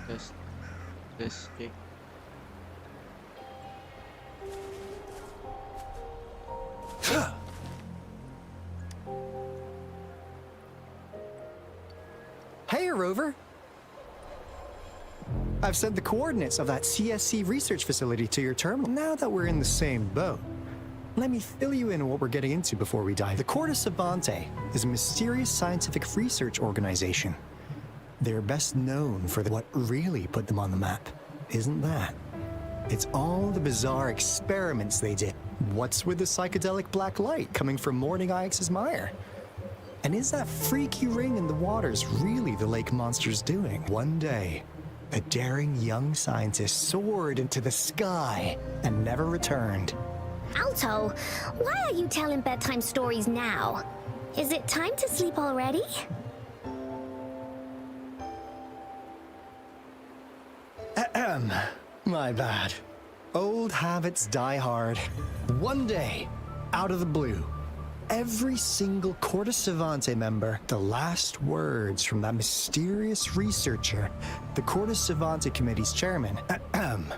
Just this check. Hey, Rover. I've sent the coordinates of that CSC research facility to your terminal. Now that we're in the same boat, let me fill you in on what we're getting into before we dive. The Corda Savante is a mysterious scientific research organization. They're best known for what really put them on the map, isn't that? It's all the bizarre experiments they did. What's with the psychedelic black light coming from Morning Ix's mire? And is that freaky ring in the waters really the lake monster's doing? One day, a daring young scientist soared into the sky and never returned. Alto, why are you telling bedtime stories now? Is it time to sleep already? Ahem. My bad. Old habits die hard. One day, out of the blue, every single Corda Savante member, the last words from that mysterious researcher, the Corda Savante Committee's chairman. Ahem.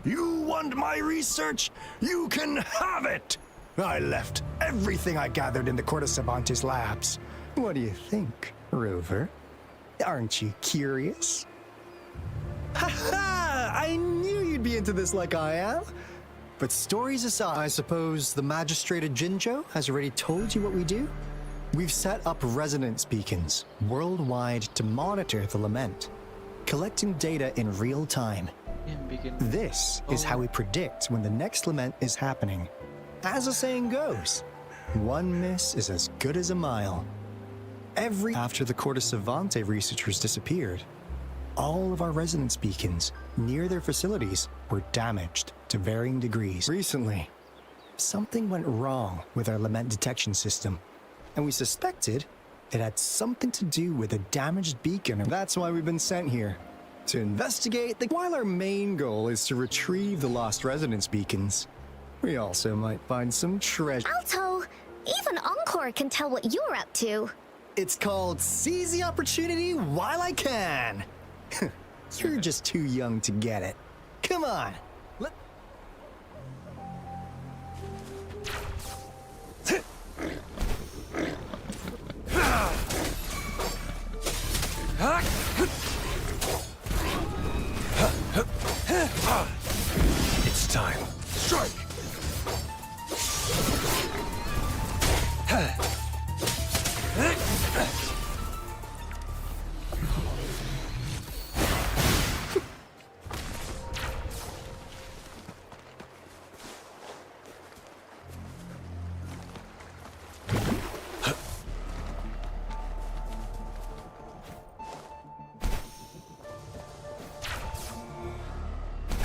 You want my research? You can have it! I left everything I gathered in the Corda Savante's labs. What do you think, Rover? Aren't you curious? Ha ha! I knew you'd be into this like I am. But stories aside, I suppose the magistrate at Jinzhou has already told you what we do? We've set up resonance beacons worldwide to monitor the lament, collecting data in real time. This is how we predict when the next lament is happening. As the saying goes, one miss is as good as a mile. After the Corda Savante researchers disappeared, all of our resonance beacons near their facilities were damaged to varying degrees. Recently, something went wrong with our lament detection system, and we suspected it had something to do with a damaged beacon. That's why we've been sent here, to investigate while our main goal is to retrieve the lost resonance beacons, we also might find some treasure. Alto, even Encore can tell what you're up to. It's called seize the opportunity while I can. You're just too young to get it. Come on. It's time. Strike!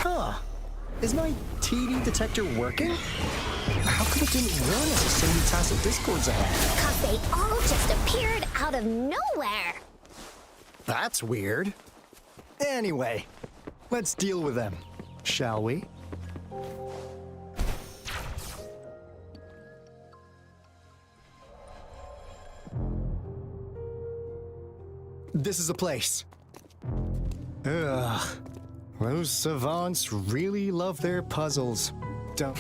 Huh. Is my TD detector working? How come it didn't warn us of so many tacit discords ahead? Cause they all just appeared out of nowhere. That's weird. Anyway, let's deal with them, shall we? This is the place. Ugh. Those savants really love their puzzles. Don't...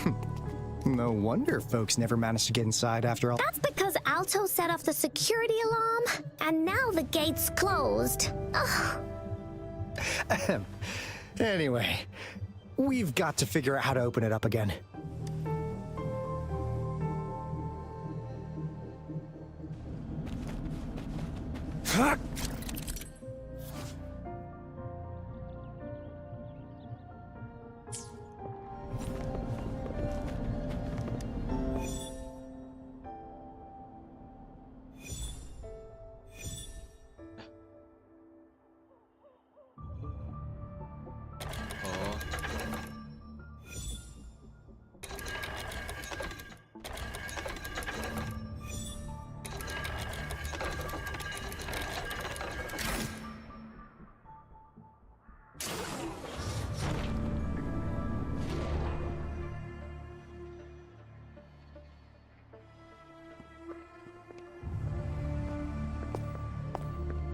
No wonder folks never managed to get inside after all. That's because Alto set off the security alarm, and now the gate's closed. Ugh. Ahem. Anyway, we've got to figure out how to open it up again.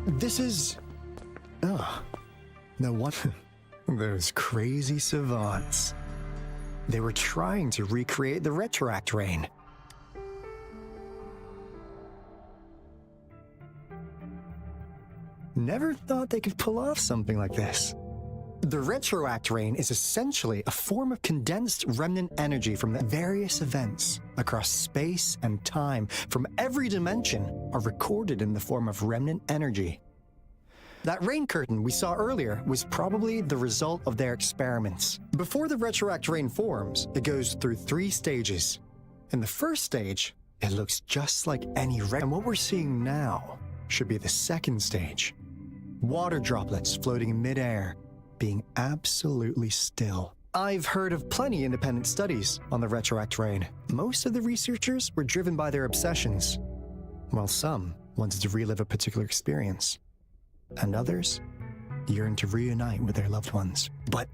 This is... Oh. No wonder. Those crazy savants. They were trying to recreate the retroact rain. Never thought they could pull off something like this. The retroact rain is essentially a form of condensed remnant energy from the various events across space and time from every dimension are recorded in the form of remnant energy. That rain curtain we saw earlier was probably the result of their experiments. Before the retroact rain forms, it goes through 3 stages. In the first stage, it looks just like any rain, and what we're seeing now should be the second stage. Water droplets floating in midair, being absolutely still. I've heard of plenty independent studies on the retroact rain. Most of the researchers were driven by their obsessions, while some wanted to relive a particular experience, and others yearned to reunite with their loved ones. But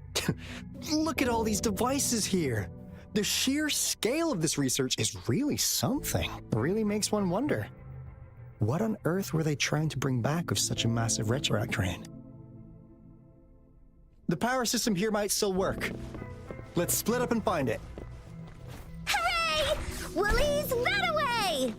look at all these devices here. The sheer scale of this research is really something. It really makes one wonder. What on earth were they trying to bring back with such a massive retroact rain? The power system here might still work. Let's split up and find it. Hooray! Woolies, that away!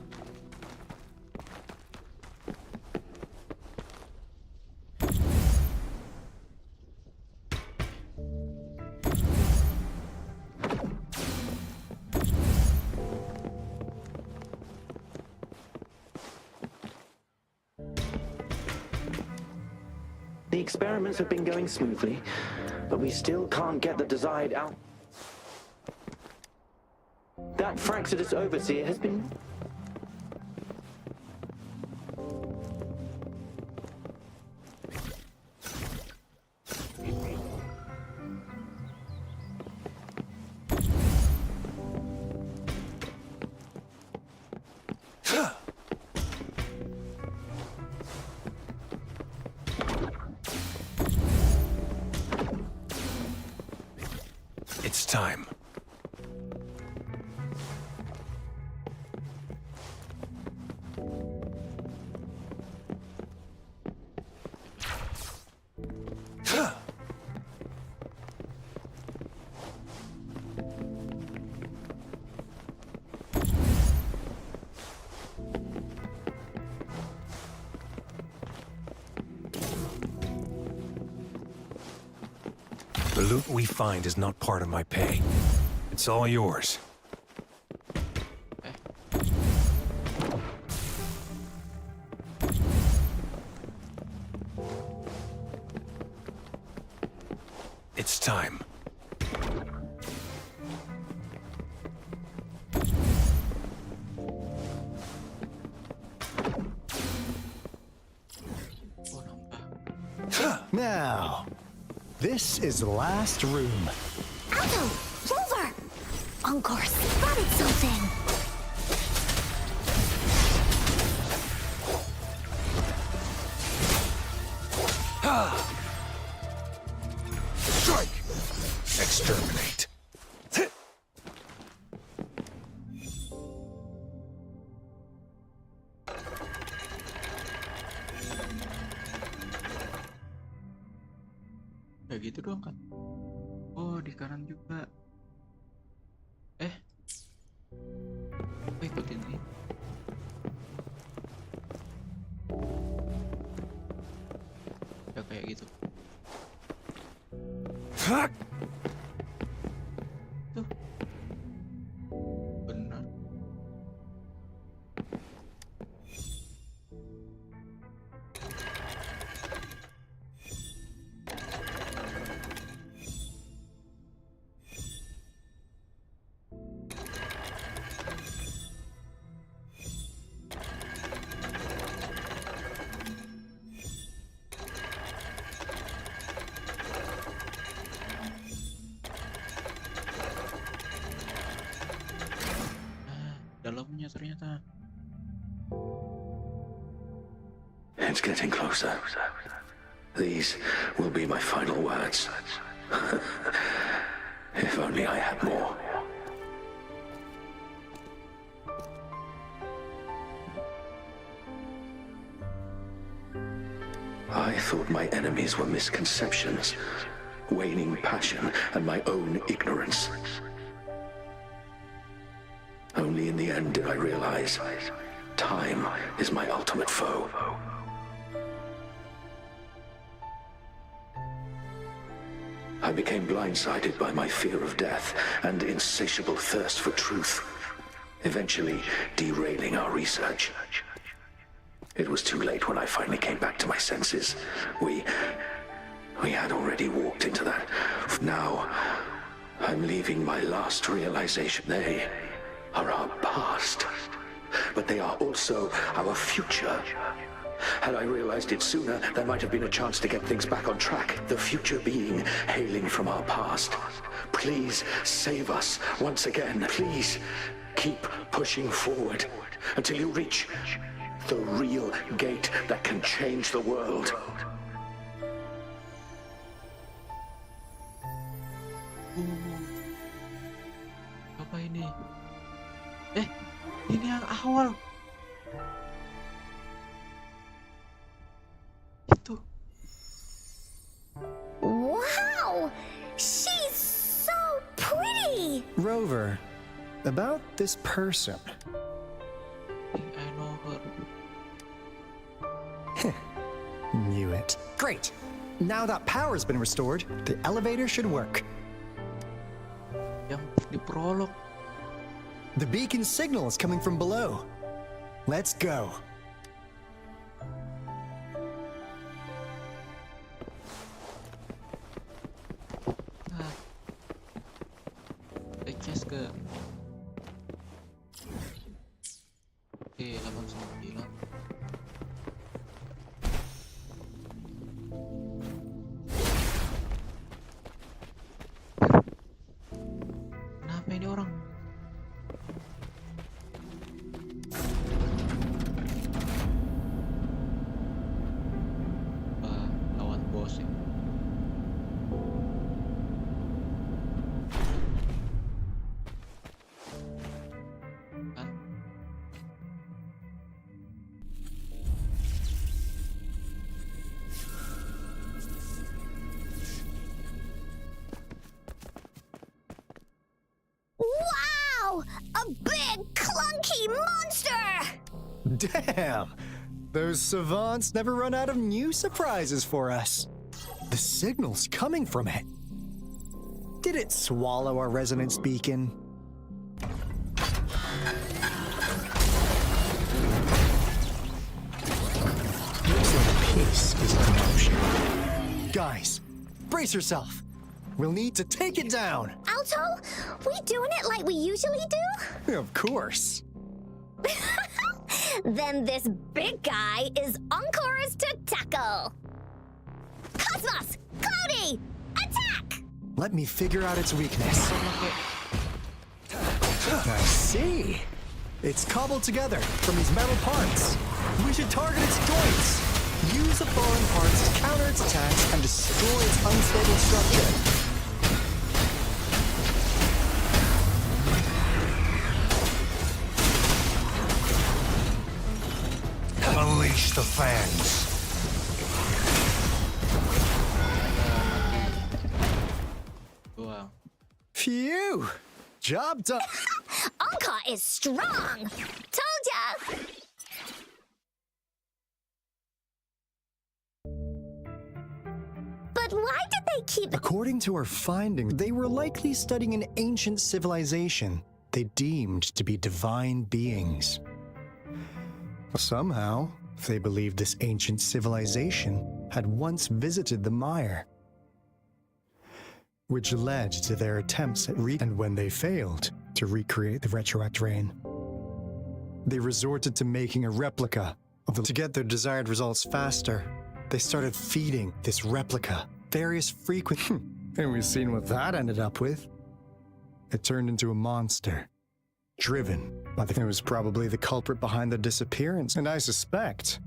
The experiments have been going smoothly, but we still can't get the desired out. That Fraxidus overseer has been... It's time. The loot we find is not part of my pay. It's all yours. It's time. Now, this is the last room. Alto! Rover! Encore spotted something! Strike! Exterminate. Ya gitu doang kan. Oh, di kanan juga. Ikutin ini. Ya kayak gitu. Fuck! Tuh. Benar. Dalamnya ternyata. It's getting closer. These will be my final words. If only I had more. I thought my enemies were misconceptions, waning passion, and my own ignorance. Only in the end did I realize time is my ultimate foe. I became blindsided by my fear of death and insatiable thirst for truth, eventually derailing our research. It was too late when I finally came back to my senses. We had already walked into that. Now, I'm leaving my last realization. They are our past, but they are also our future. Had I realized it sooner, there might have been a chance to get things back on track. The future being hailing from our past. Please save us once again. Please keep pushing forward until you reach the real gate that can change the world. Apa ini? Ini yang awal. Itu. Wow! She's so pretty! Rover, about this person. I think I know her. Knew it. Great. Now that power's been restored, the elevator should work. Yang di prolog. The beacon signal is coming from below. Let's go. Adjust ke. Oke, 89. Kenapa ini orang? Lawan bos ya. Kan? Wow! A big, clunky monster! Damn! Those savants never run out of new surprises for us. The signal's coming from it. Did it swallow our resonance beacon? Looks like a piece is in motion. Guys, brace yourself. We'll need to take it down. Alto, we doing it like we usually do? Of course. Then this big guy is Encore's to tackle. Cosmos! Cloudy! Attack! Let me figure out its weakness. I see. It's cobbled together from these metal parts. We should target its joints. Use the foreign parts to counter its attacks and destroy its unstable structure. Unleash the fangs. Wow. Phew! Job done. Encore is strong! Told ya! But why did they keep... According to our findings, they were likely studying an ancient civilization they deemed to be divine beings. Somehow, they believed this ancient civilization had once visited the mire, which led to their attempts at and when they failed to recreate the retroact rain, they resorted to making a replica of the... To get their desired results faster, they started feeding this replica various frequent... And we've seen what that ended up with. It turned into a monster, driven by the... It was probably the culprit behind the disappearance, and I suspect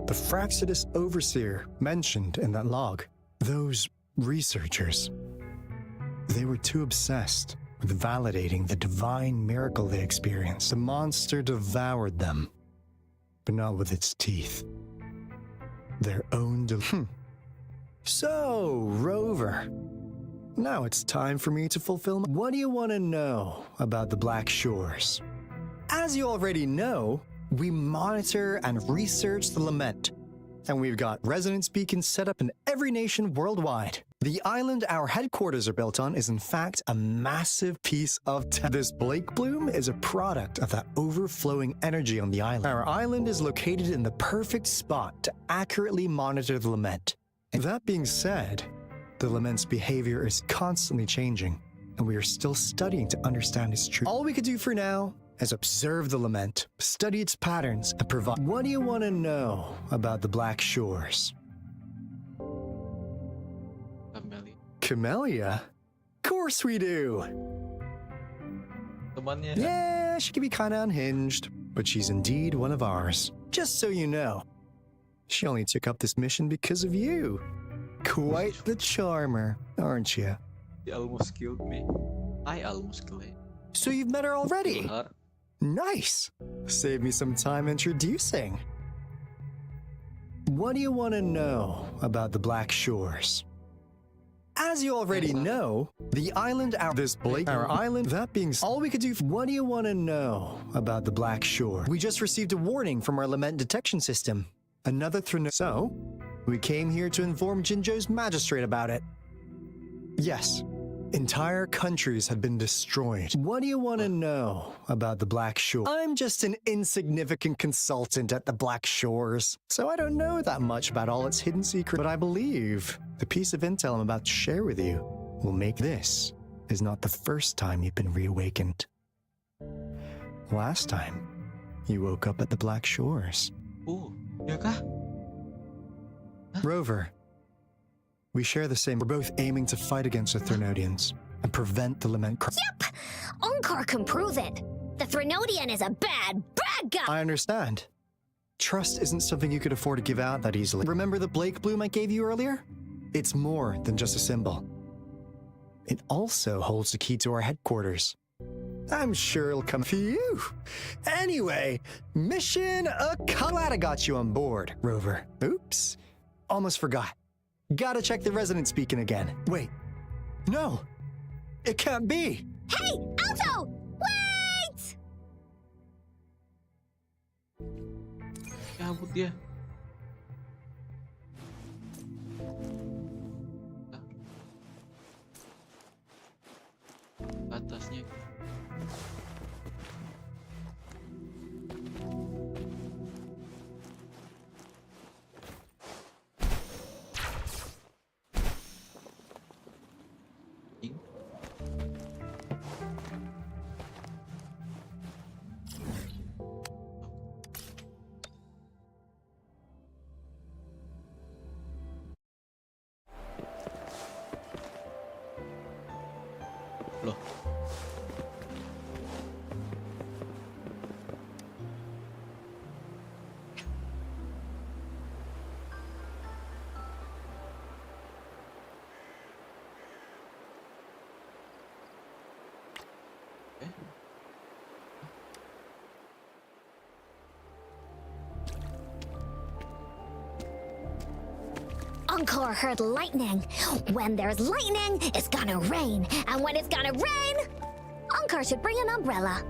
the Fraxidus Overseer mentioned in that log. Those researchers, they were too obsessed with validating the divine miracle they experienced. The monster devoured them, but not with its teeth. Their own So, Rover, now it's time for me to fulfill what do you want to know about the Black Shores? As you already know, we monitor and research the Lament, and we've got resonance beacons set up in every nation worldwide. The island our headquarters are built on is in fact a massive piece of This Blake Bloom is a product of that overflowing energy on the island. Our island is located in the perfect spot to accurately monitor the Lament. That being said, the Lament's behavior is constantly changing, and we are still studying to understand its truth. All we could do for now is observe the Lament, study its patterns, and provide. What do you want to know about the Black Shores? Amelia. Camellia? Of course we do! Temannya. Yeah, she can be kinda unhinged, but she's indeed one of ours. Just so you know, she only took up this mission because of you. Quite the charmer, aren't you? He almost killed me. I almost killed him. So you've met her already? Kill her. Nice! Save me some time introducing. What do you want to know about the Black Shores? As you already know, the island our island, that being all we could do. What do you want to know about the Black Shore? We just received a warning from our Lament detection system. Another So, we came here to inform Jinzhou's magistrate about it. Yes, entire countries have been destroyed. What do you want to know about the Black Shore? I'm just an insignificant consultant at the Black Shores, so I don't know that much about all its hidden secrets. But I believe the piece of intel I'm about to share with you will make this is not the first time you've been reawakened. Last time, you woke up at the Black Shores. Oh, ya kah? Rover, we share the same. We're both aiming to fight against the Threnodians and prevent the Lament. Yep! Onkar can prove it. The Threnodian is a bad, bad guy! I understand. Trust isn't something you could afford to give out that easily. Remember the Blake Bloom I gave you earlier? It's more than just a symbol. It also holds the key to our headquarters. I'm sure it'll come. Phew! Anyway, mission glad I got you on board, Rover. Oops. Almost forgot. Gotta check the resonance beacon again. Wait. No. It can't be. Hey, Alto! Wait! Cabut dia. Atasnya. Loh. Eh? Onkar heard lightning. When there's lightning, it's gonna rain. And when it's gonna rain, Onkar should bring an umbrella.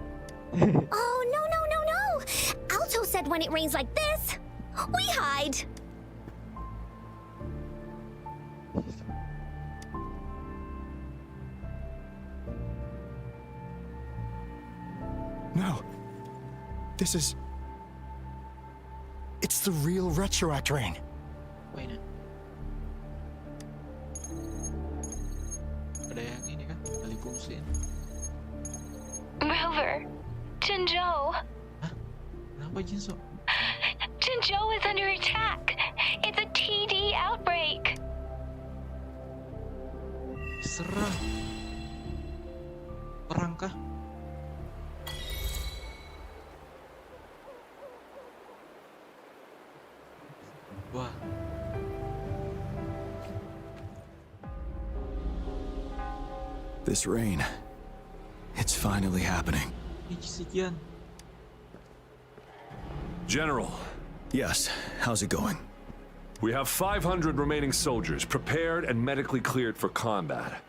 Oh, no. Alto said when it rains like this, we hide. No. This is... It's the real Retroact rain. Wait. Ada yang ini kan, kali fungsiin. Rover, Jinzhou. Hah? Kenapa Jinzhou? Jinzhou is under attack. It's a TD outbreak. Serang. Perang kah? Wah. This rain, it's finally happening. Ini sekian. General, Yes, how's it going? We have 500 remaining soldiers prepared and medically cleared for combat.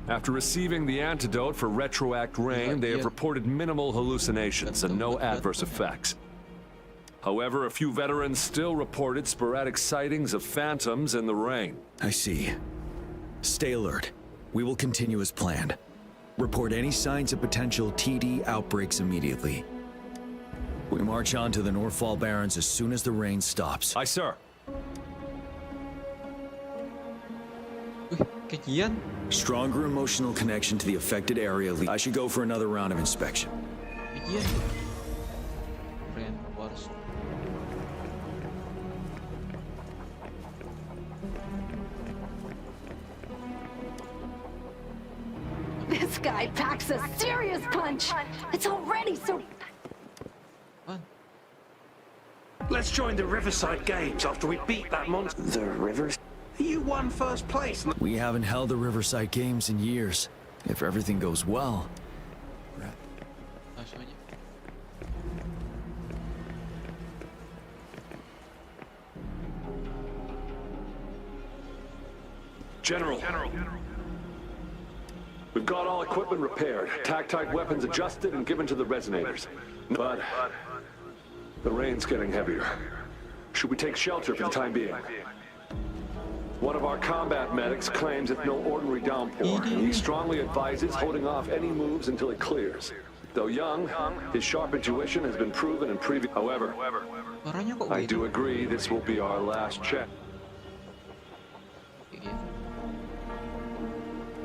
After receiving the antidote for retroact rain, they have reported minimal hallucinations and no adverse effects. However, a few veterans still reported sporadic sightings of phantoms in the rain. I see. Stay alert. We will continue as planned. Report any signs of potential TD outbreaks immediately. We march on to the Northfall Barrens as soon as the rain stops. Aye, sir. Wih, kajian. Stronger emotional connection to the affected area. I should go for another round of inspection. Kajian. Reinforce. This guy packs a serious punch. It's already so... Apaan? Let's join the Riverside Games after we beat that monster. The rivers? You won first place. We haven't held the Riverside Games in years. If everything goes well. Langsung aja. General. We've got all equipment repaired, tac-type weapons adjusted and given to the resonators. But the rain's getting heavier. Should we take shelter for the time being? One of our combat medics claims it's no ordinary downpour, and he strongly advises holding off any moves until it clears. Though young, his sharp intuition has been proven in previous... However, Suaranya kok I beda? do agree this will be our last check. Kayak gitu.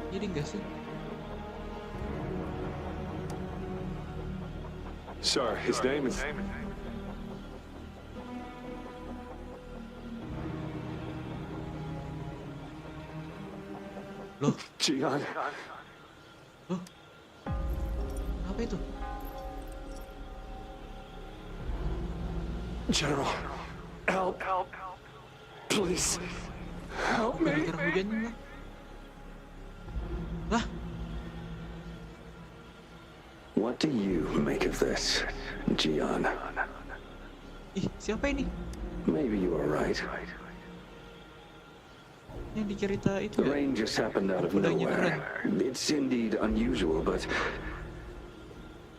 Jadi enggak sih? Sir, his name is... Loh, Gian. loh. Apa itu? General, help. Please, help me. Gara-gara hujannya lah. Lah, What do you make of this, Gian? ih, siapa ini? Maybe you are right. Yang dicerita itu The ya? rain just happened out of Kudanya nowhere. It's indeed unusual, but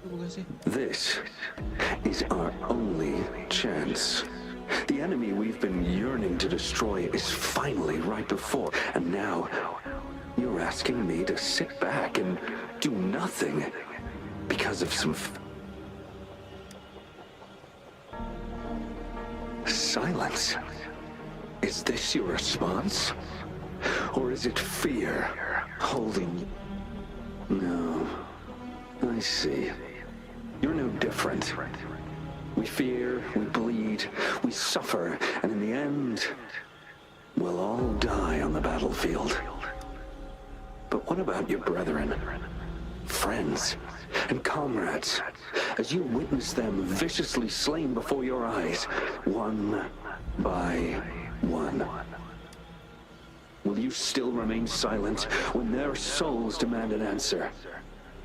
Itu bukan sih? this is our only chance. The enemy we've been yearning to destroy is finally right before, and now you're asking me to sit back and do nothing because of some silence. Is this your response? Or is it fear holding? No, I see. You're no different. We fear, we bleed, we suffer, and in the end, we'll all die on the battlefield. But what about your brethren, friends, and comrades, as you witness them viciously slain before your eyes, one by one? Will you still remain silent when their souls demand an answer?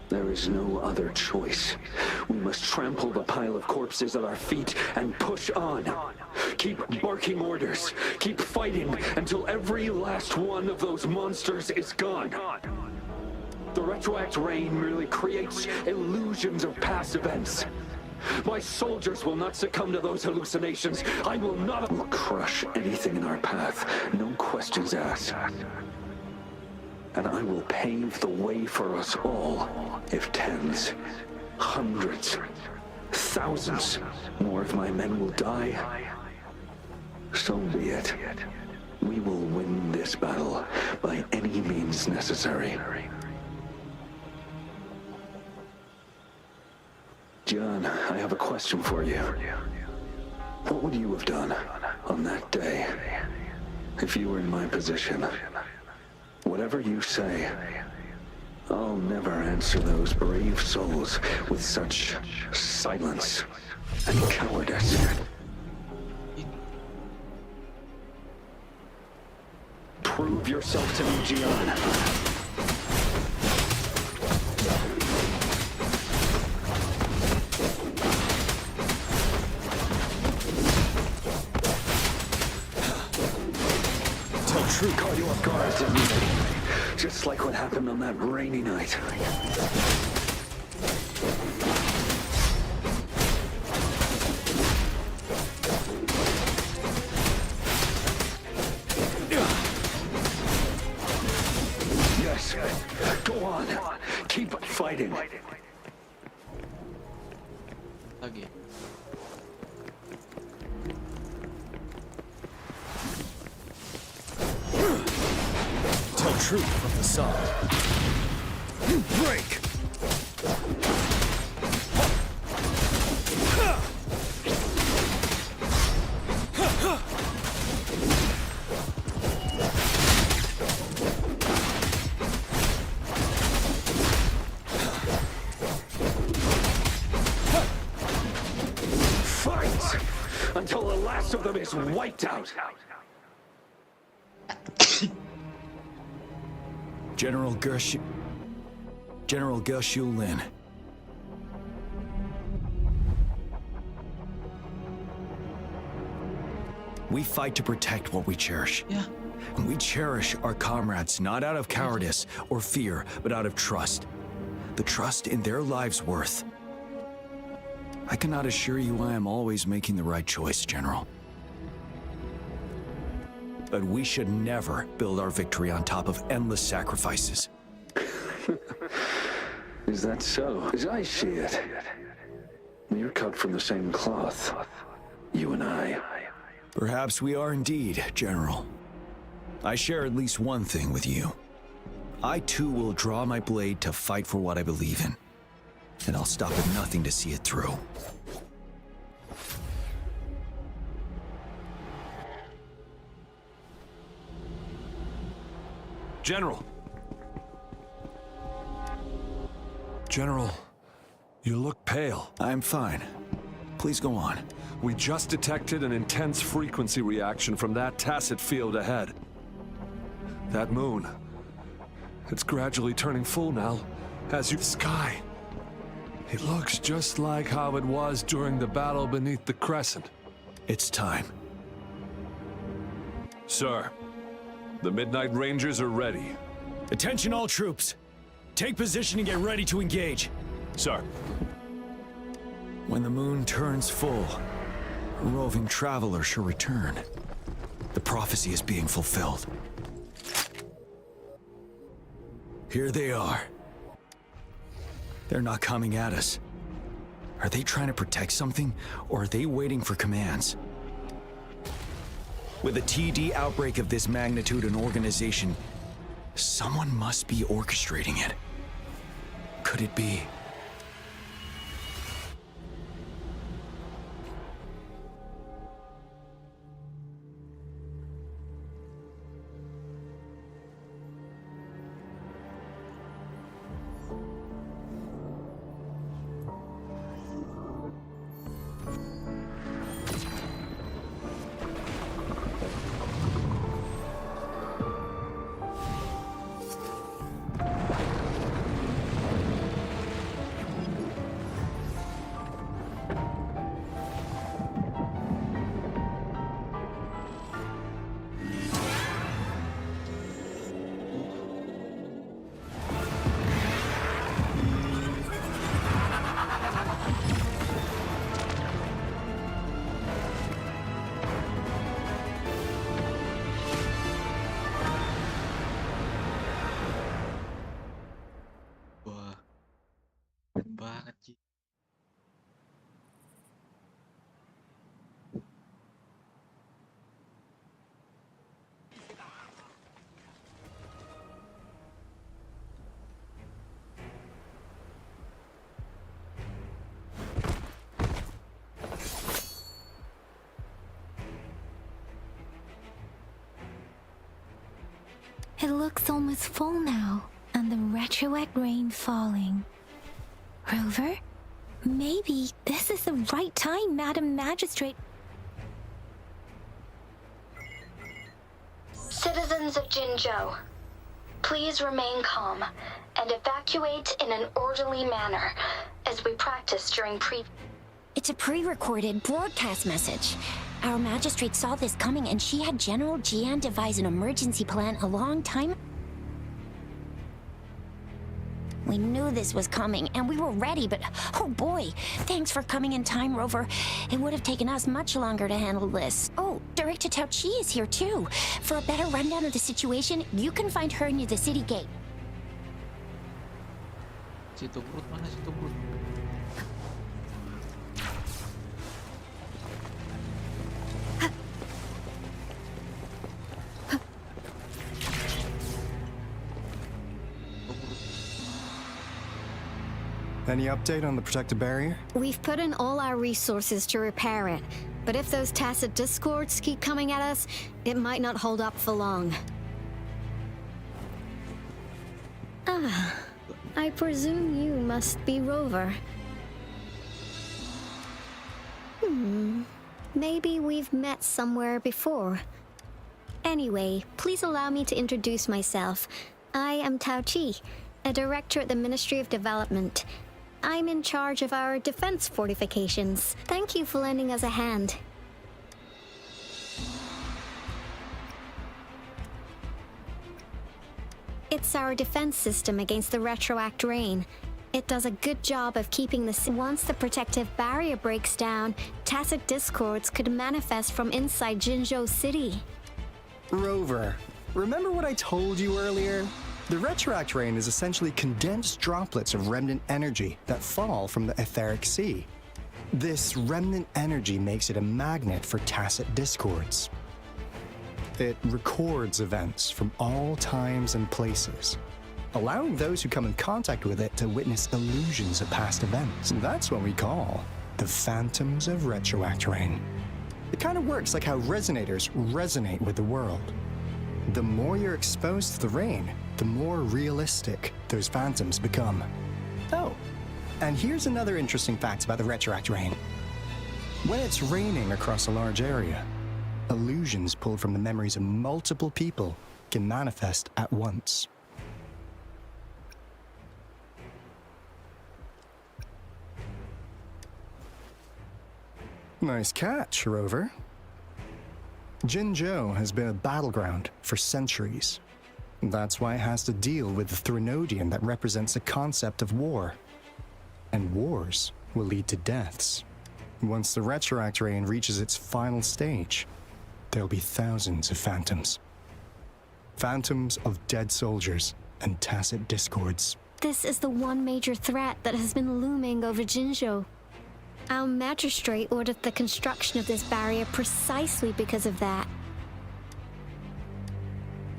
There is no other choice. We must trample the pile of corpses at our feet and push on. Keep barking orders. Keep fighting until every last one of those monsters is gone. The retroact rain merely creates illusions of past events. My soldiers will not succumb to those hallucinations. I will not crush anything in our path. No questions asked. And I will pave the way for us all. If tens, hundreds, thousands more of my men will die, so be it. We will win this battle by any means necessary. John, I have a question for you. What would you have done on that day if you were in my position? Whatever you say, I'll never answer those brave souls with such silence and cowardice. Prove yourself to me, Gian. truth. Caught you off guard, didn't it? Just like what happened on that rainy night. Yes, go on. Keep fighting. Lagi. Tell truth from the side. You break! Fight until the last of them is wiped out. General Gershu Lin. We fight to protect what we cherish. Yeah. And we cherish our comrades not out of cowardice or fear, but out of trust. The trust in their lives' worth. I cannot assure you I am always making the right choice, General. But we should never build our victory on top of endless sacrifices. Is that so? As I see it, you're cut from the same cloth. You and I. Perhaps we are indeed, General. I share at least one thing with you. I too will draw my blade to fight for what I believe in. And I'll stop at nothing to see it through. General! General, you look pale. I'm fine. Please go on. We just detected an intense frequency reaction from that tacit field ahead. That moon. It's gradually turning full now, as you sky. It looks just like how it was during the battle beneath the crescent. It's time. Sir, the Midnight Rangers are ready. Attention all troops. Take position and get ready to engage. Sir. When the moon turns full, a roving traveler shall return. The prophecy is being fulfilled. Here they are. They're not coming at us. Are they trying to protect something, or are they waiting for commands? With a TD outbreak of this magnitude and organization, someone must be orchestrating it. Could it be? Wah, keren banget sih. It looks almost full now, and the retroact rain falling. Rover, maybe this is the right time, Madam Magistrate. Citizens of Jinzhou, please remain calm and evacuate in an orderly manner as we practiced during It It's a pre-recorded broadcast message. Our magistrate saw this coming and she had General Jian devise an emergency plan a long time. We knew this was coming and we were ready, but oh boy, thanks for coming in time, Rover. It would have taken us much longer to handle this. Oh, Director Tao Chi is here too. For a better rundown of the situation, you can find her near the city gate. Situ perut mana situ perut? Any update on the protective barrier? We've put in all our resources to repair it, but if those tacit discords keep coming at us, it might not hold up for long. Ah, I presume you must be Rover. Maybe we've met somewhere before. Anyway, please allow me to introduce myself. I am Tao Chi, a director at the Ministry of Development. I'm in charge of our defense fortifications. Thank you for lending us a hand. It's our defense system against the retroact rain. It does a good job of keeping the... Once the protective barrier breaks down, tacit discords could manifest from inside Jinzhou City. Rover, remember what I told you earlier? The retroact rain is essentially condensed droplets of remnant energy that fall from the etheric sea. This remnant energy makes it a magnet for tacit discords. It records events from all times and places, allowing those who come in contact with it to witness illusions of past events. And that's what we call the phantoms of retroact rain. It kind of works like how resonators resonate with the world. The more you're exposed to the rain, the more realistic those phantoms become. Oh, and here's another interesting fact about the retroact rain. When it's raining across a large area, illusions pulled from the memories of multiple people can manifest at once. Nice catch, Rover. Jinzhou has been a battleground for centuries. That's why it has to deal with the Threnodian that represents the concept of war. And wars will lead to deaths. Once the retroact rain reaches its final stage, there'll be thousands of phantoms. Phantoms of dead soldiers and tacit discords. This is the one major threat that has been looming over Jinzhou. Our magistrate ordered the construction of this barrier precisely because of that.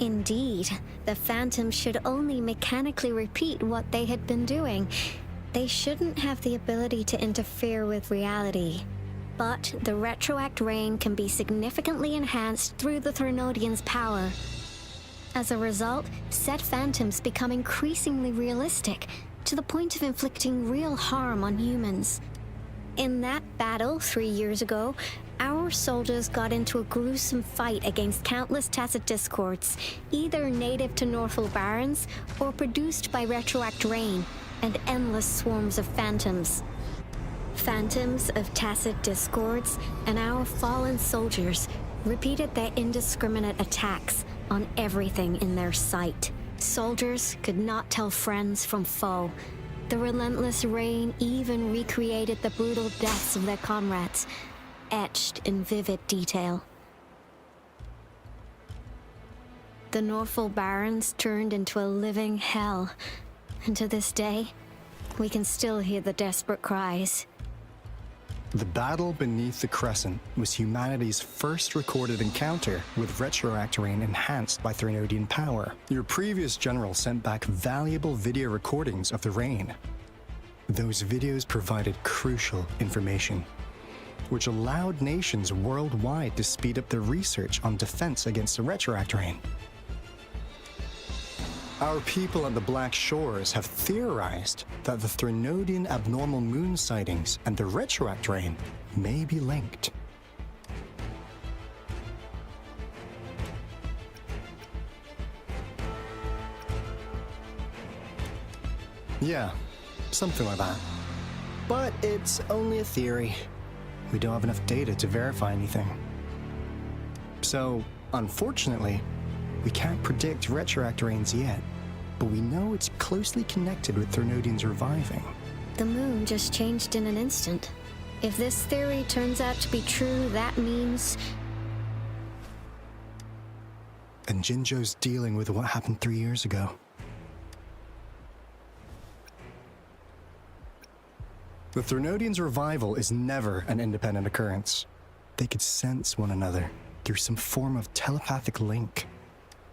Indeed, the phantoms should only mechanically repeat what they had been doing. They shouldn't have the ability to interfere with reality. But the retroact rain can be significantly enhanced through the Threnodian's power. As a result, said phantoms become increasingly realistic, to the point of inflicting real harm on humans. In that battle 3 years ago, our soldiers got into a gruesome fight against countless tacit discords, either native to Northfall Barrens or produced by retroact rain and endless swarms of phantoms. Phantoms of tacit discords and our fallen soldiers repeated their indiscriminate attacks on everything in their sight. Soldiers could not tell friends from foe. The relentless rain even recreated the brutal deaths of their comrades, etched in vivid detail. The Northfall Barrens turned into a living hell, and to this day, we can still hear the desperate cries. The battle beneath the Crescent was humanity's first recorded encounter with retroact rain enhanced by Threnodian power. Your previous general sent back valuable video recordings of the rain. Those videos provided crucial information, which allowed nations worldwide to speed up their research on defense against the retroact rain. Our people at the Black Shores have theorized that the Threnodian abnormal moon sightings and the retroact rain may be linked. Yeah, something like that. But it's only a theory. we don't have enough data to verify anything. So, unfortunately, we can't predict retroact rains yet, but we know it's closely connected with Thernodians reviving. The moon just changed in an instant. If this theory turns out to be true, that means... And Jinzhou's dealing with what happened 3 years ago. The Thernodians' revival is never an independent occurrence. They could sense one another through some form of telepathic link.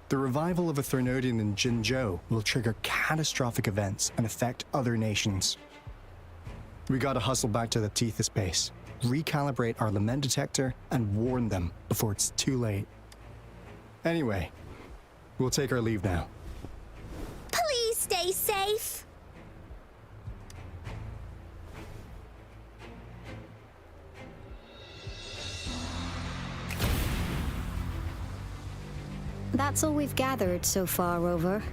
The revival of a Thernodian in Jinzhou will trigger catastrophic events and affect other nations. We gotta hustle back to the Tethys base, recalibrate our lament detector, and warn them before it's too late. Anyway, we'll take our leave now. Please stay safe. That's all we've gathered so far, Rover.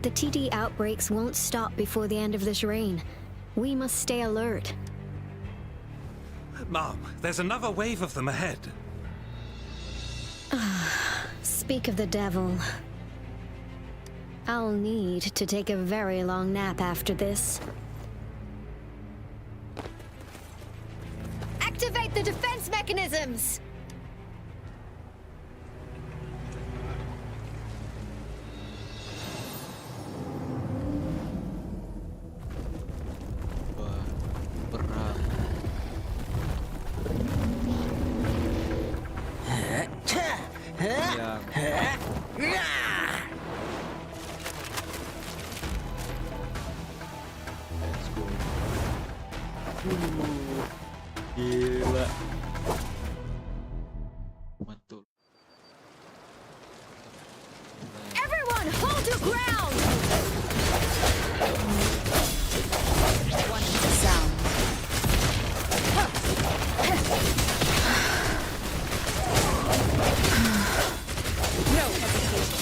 The TD outbreaks won't stop before the end of this reign. We must stay alert. Mom, there's another wave of them ahead. Speak of the devil. I'll need to take a very long nap after this. Activate the defense mechanisms! Wah, berat. Ya, let's go. Gila. Mantul. Everyone, hold your ground! One is the sound. No hesitation.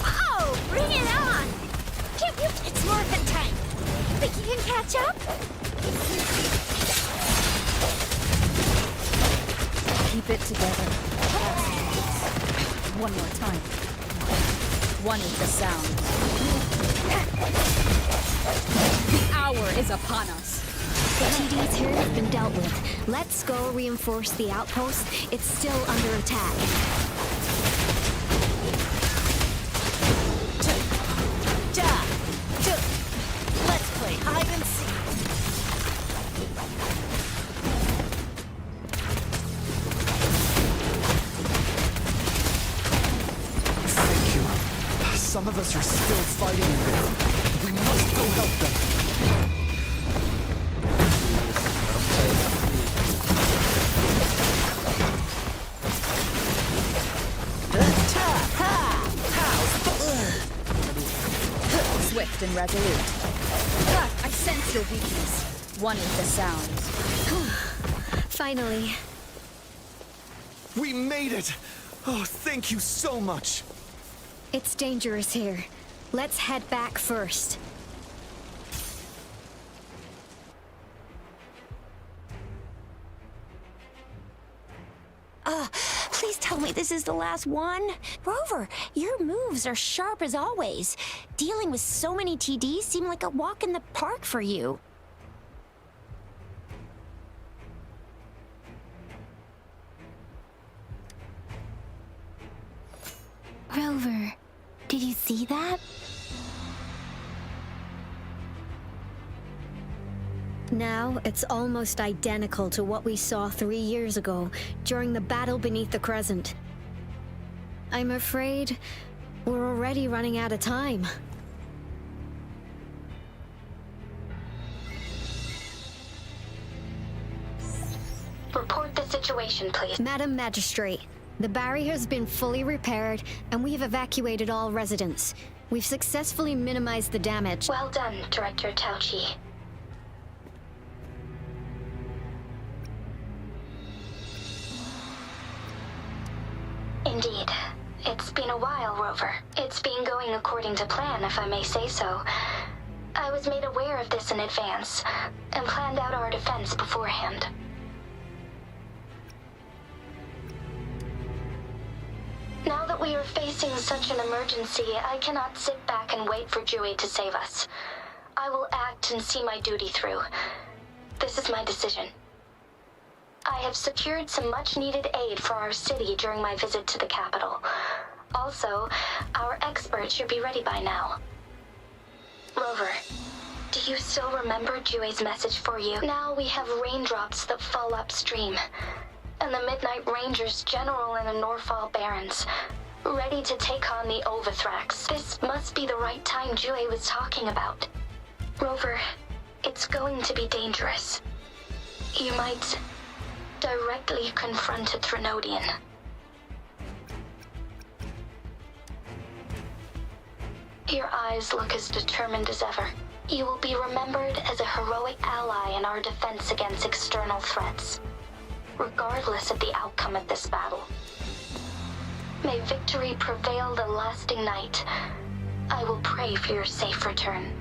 Oh, bring it on! It's morphin' time. Think you can catch up? Keep it together. One more time. One is the sound. The hour is upon us. The TDs here have been dealt with. Let's go reinforce the outpost. It's still under attack. Let's play hide and seek. Thank you. Some of us are still fighting in there. We must go help them. Swift and resolute. I sense your weakness. One is the sound. Finally. We made it! Oh, thank you so much! It's dangerous here. Let's head back first. Please tell me this is the last one. Rover, your moves are sharp as always. Dealing with so many TDs seemed like a walk in the park for you. Rover, did you see that? Now, it's almost identical to what we saw 3 years ago, during the battle beneath the Crescent. I'm afraid we're already running out of time. Report the situation, please. Madam Magistrate, the barrier has been fully repaired, and we have evacuated all residents. We've successfully minimized the damage. Well done, Director Tauchi. Indeed. It's been a while, Rover. It's been going according to plan, if I may say so. I was made aware of this in advance, and planned out our defense beforehand. Now that we are facing such an emergency, I cannot sit back and wait for Dewey to save us. I will act and see my duty through. This is my decision. I have secured some much-needed aid for our city during my visit to the capital. Also, our expert should be ready by now. Rover, do you still remember Dewey's message for you? Now we have raindrops that fall upstream, and the Midnight Rangers General in the Norfall Barrens, ready to take on the Overthrax. This must be the right time Dewey was talking about. Rover, it's going to be dangerous. You might directly confront a Trinodian. Your eyes look as determined as ever. You will be remembered as a heroic ally in our defense against external threats, regardless of the outcome of this battle. May victory prevail the lasting night. I will pray for your safe return.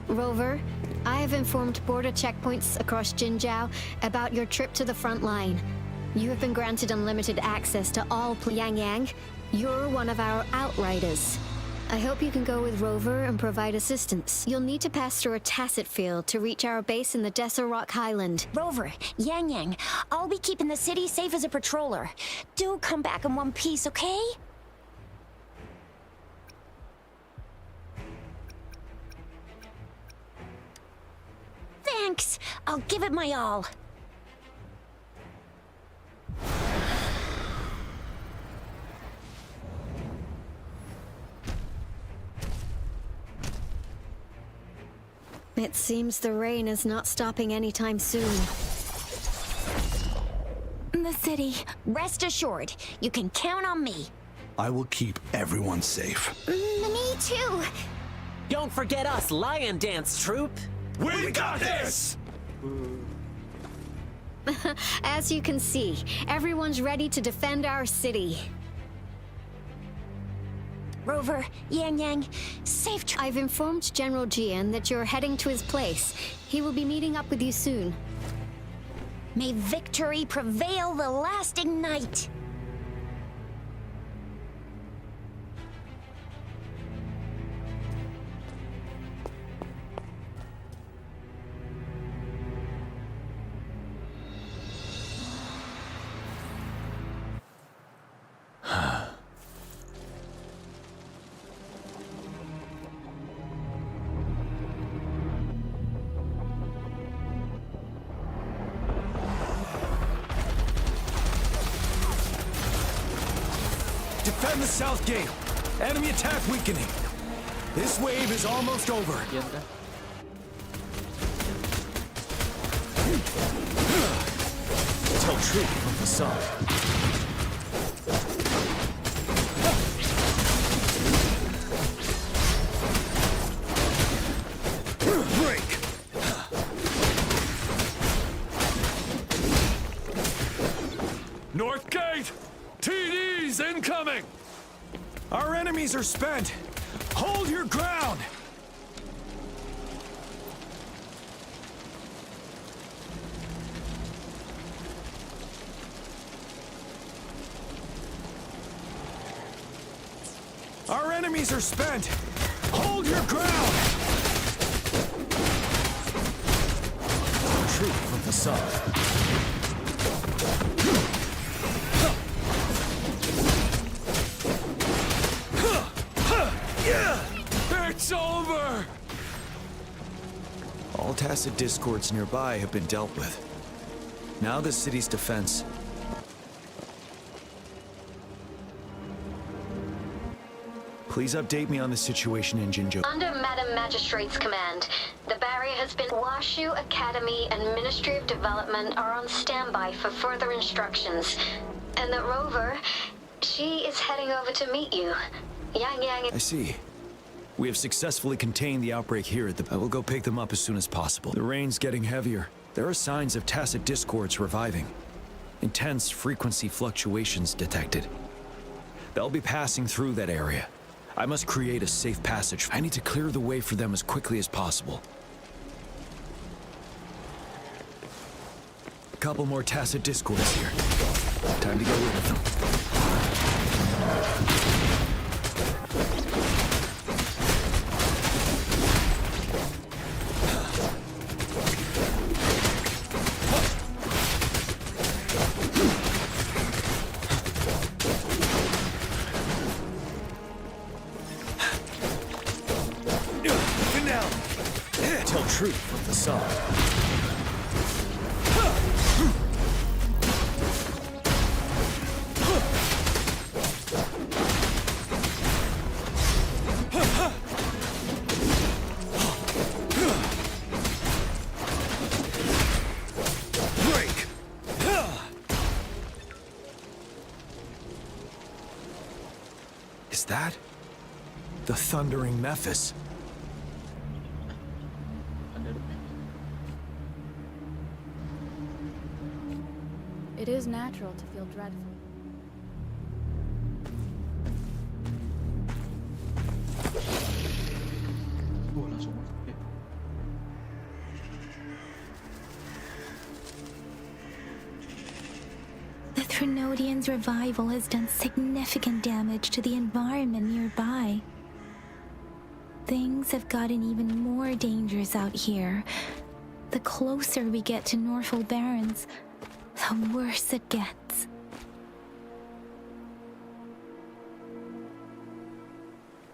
Rover, I have informed border checkpoints across Jinzhou about your trip to the front line. You have been granted unlimited access to all Yang Yang. You're one of our outriders. I hope you can go with Rover and provide assistance. You'll need to pass through a tacit field to reach our base in the Desert Rock Highland. Rover, Yang Yang, I'll be keeping the city safe as a patroller. Do come back in one piece, okay? Thanks. I'll give it my all. It seems the rain is not stopping anytime soon. The city. Rest assured, you can count on me. I will keep everyone safe. Me too. Don't forget us, Lion Dance Troupe. We got this! As you can see, everyone's ready to defend our city. Rover, Yang Yang, safe I've informed General Jian that you're heading to his place. He will be meeting up with you soon. May victory prevail the lasting night. Defend the south gate. Enemy attack weakening. This wave is almost over. Tell truth from the side. Break. North gate! TD's incoming! Our enemies are spent. Hold your ground! Our enemies are spent. Hold your ground! Retreat from the sun. It's over! All tacit discords nearby have been dealt with. Now the city's defense. Please update me on the situation in Jinzhou. Under Madam Magistrate's command, the barrier has been... Washu Academy and Ministry of Development are on standby for further instructions. And that Rover, she is heading over to meet you. Yang Yang... I see. We have successfully contained the outbreak here at the... I will go pick them up as soon as possible. The rain's getting heavier. There are signs of tacit discords reviving. Intense frequency fluctuations detected. They'll be passing through that area. I must create a safe passage. I need to clear the way for them as quickly as possible. Couple more tacit discords here. Time to get rid of them. Tell truth from the song. Break! Is that the Thundering Memphis? It is natural to feel dreadful. Langsung masuk ya. The Threnodian's revival has done significant damage to the environment nearby. Things have gotten even more dangerous out here. The closer we get to Norfolk Barrens, the worse it gets.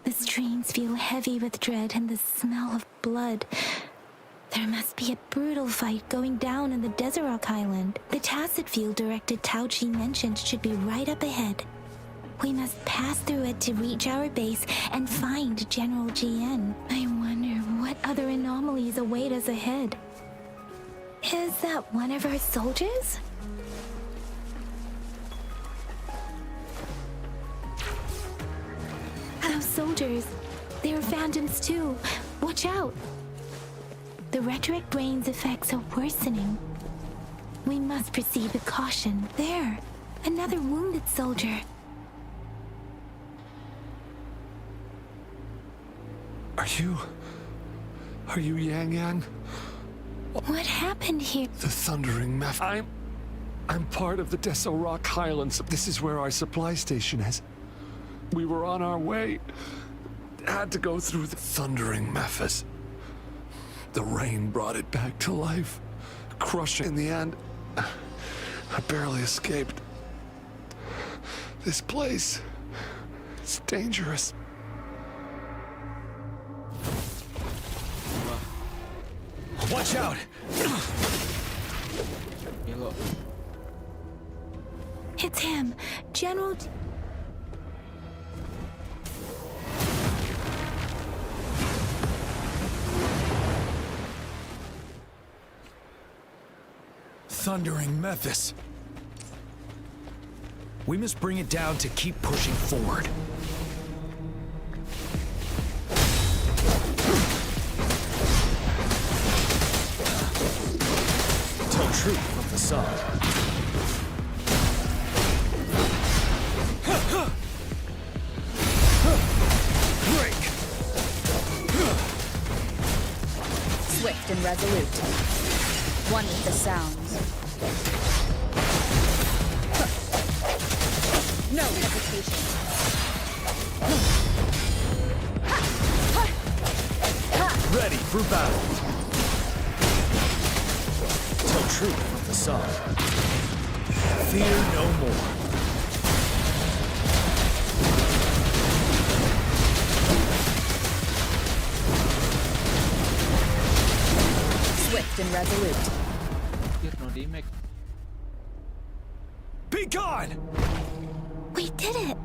The streams feel heavy with dread and the smell of blood. There must be a brutal fight going down in the Desert Island. The tacit field director Tauchi mentioned should be right up ahead. We must pass through it to reach our base and find General GN. I wonder what other anomalies await us ahead. Is that one of our soldiers? Those soldiers, they're phantoms too. Watch out! The retroic brain's effects are worsening. We must proceed with caution. There, another wounded soldier. Are you Yang Yang? What happened here? The Thundering Meth. I'm part of the Deso Rock Highlands. This is where our supply station is. We were on our way. Had to go through the Thundering Memphis. The rain brought it back to life. Crushing in the end. I barely escaped. This place, it's dangerous. Watch out! Yellow. It's him, General. Thundering Memphis. We must bring it down to keep pushing forward. Tell truth from the song. Break! Swift and resolute. One with the sounds. No hesitation. Ready for battle. Tell truth from the song. Fear no more. Swift and resolute. No damage. Be gone! We did it!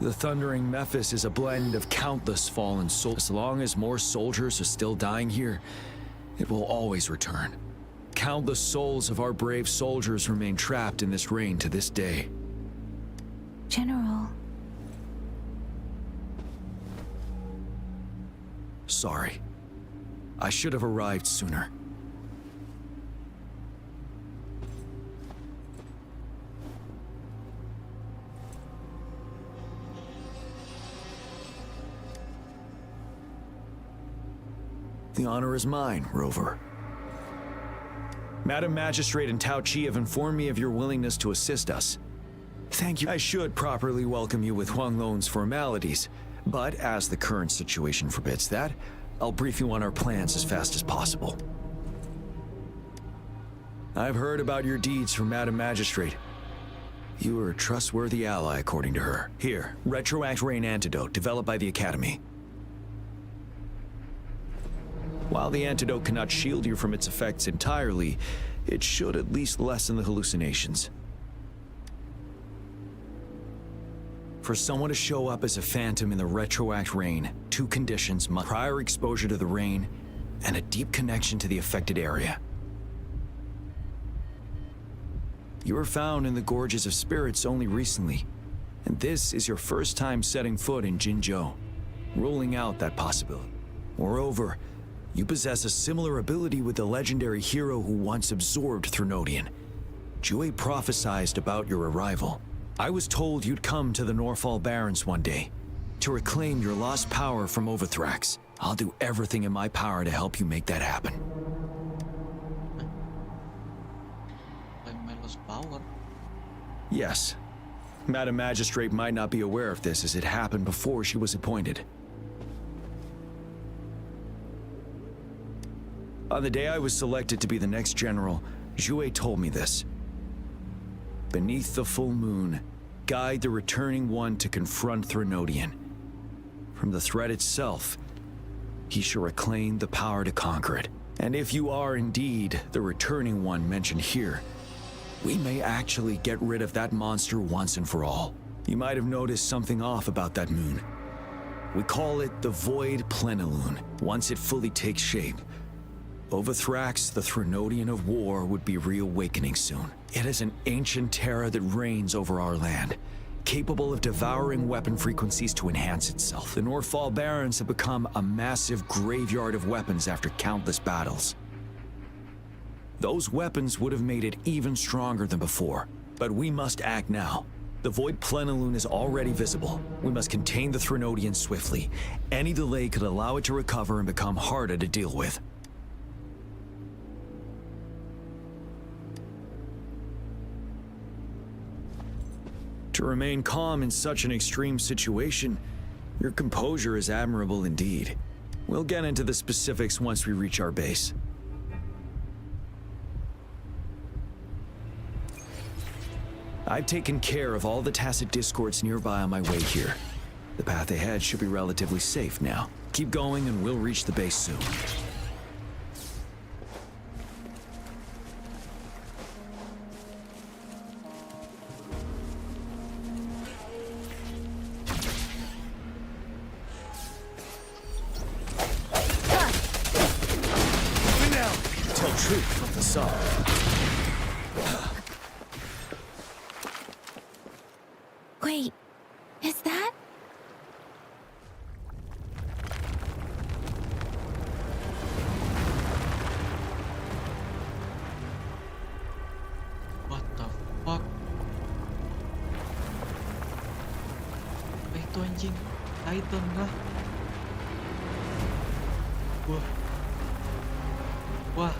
The Thundering Memphis is a blend of countless fallen souls. As long as more soldiers are still dying here, it will always return. Countless souls of our brave soldiers remain trapped in this rain to this day. General. Sorry. I should have arrived sooner. The honor is mine, Rover. Madam Magistrate and Tao Chi have informed me of your willingness to assist us. Thank you. I should properly welcome you with Huang Lon's formalities, but as the current situation forbids that, I'll brief you on our plans as fast as possible. I've heard about your deeds from Madam Magistrate. You are a trustworthy ally, according to her. Here, Retroact Rain Antidote, developed by the Academy. While the antidote cannot shield you from its effects entirely, it should at least lessen the hallucinations. For someone to show up as a phantom in the Retroact Rain, 2 conditions: prior exposure to the rain and a deep connection to the affected area. You were found in the Gorges of Spirits only recently, and this is your first time setting foot in Jinzhou, ruling out that possibility. Moreover, you possess a similar ability with the legendary hero who once absorbed Threnodian. Jue prophesied about your arrival. I was told you'd come to the Norfall Barrens one day to reclaim your lost power from Overthrax. I'll do everything in my power to help you make that happen. My lost power? Yes. Madam Magistrate might not be aware of this as it happened before she was appointed. On the day I was selected to be the next general, Jue told me this. Beneath the full moon, guide the returning one to confront Threnodian. From the threat itself, he shall reclaim the power to conquer it. And if you are indeed the returning one mentioned here, we may actually get rid of that monster once and for all. You might have noticed something off about that moon. We call it the Void Plenilune. Once it fully takes shape, Overthrax, the Threnodian of war, would be reawakening soon. It is an ancient terror that reigns over our land, capable of devouring weapon frequencies to enhance itself. The Norfall Barrens have become a massive graveyard of weapons after countless battles. Those weapons would have made it even stronger than before, but we must act now. The Void Plenilune is already visible. We must contain the Threnodian swiftly. Any delay could allow it to recover and become harder to deal with. To remain calm in such an extreme situation, your composure is admirable indeed. We'll get into the specifics once we reach our base. I've taken care of all the tacit discords nearby on my way here. The path ahead should be relatively safe now. Keep going and we'll reach the base soon. Wait, is that? What the fuck? Itu anjing Titan kah? Wah. Wah.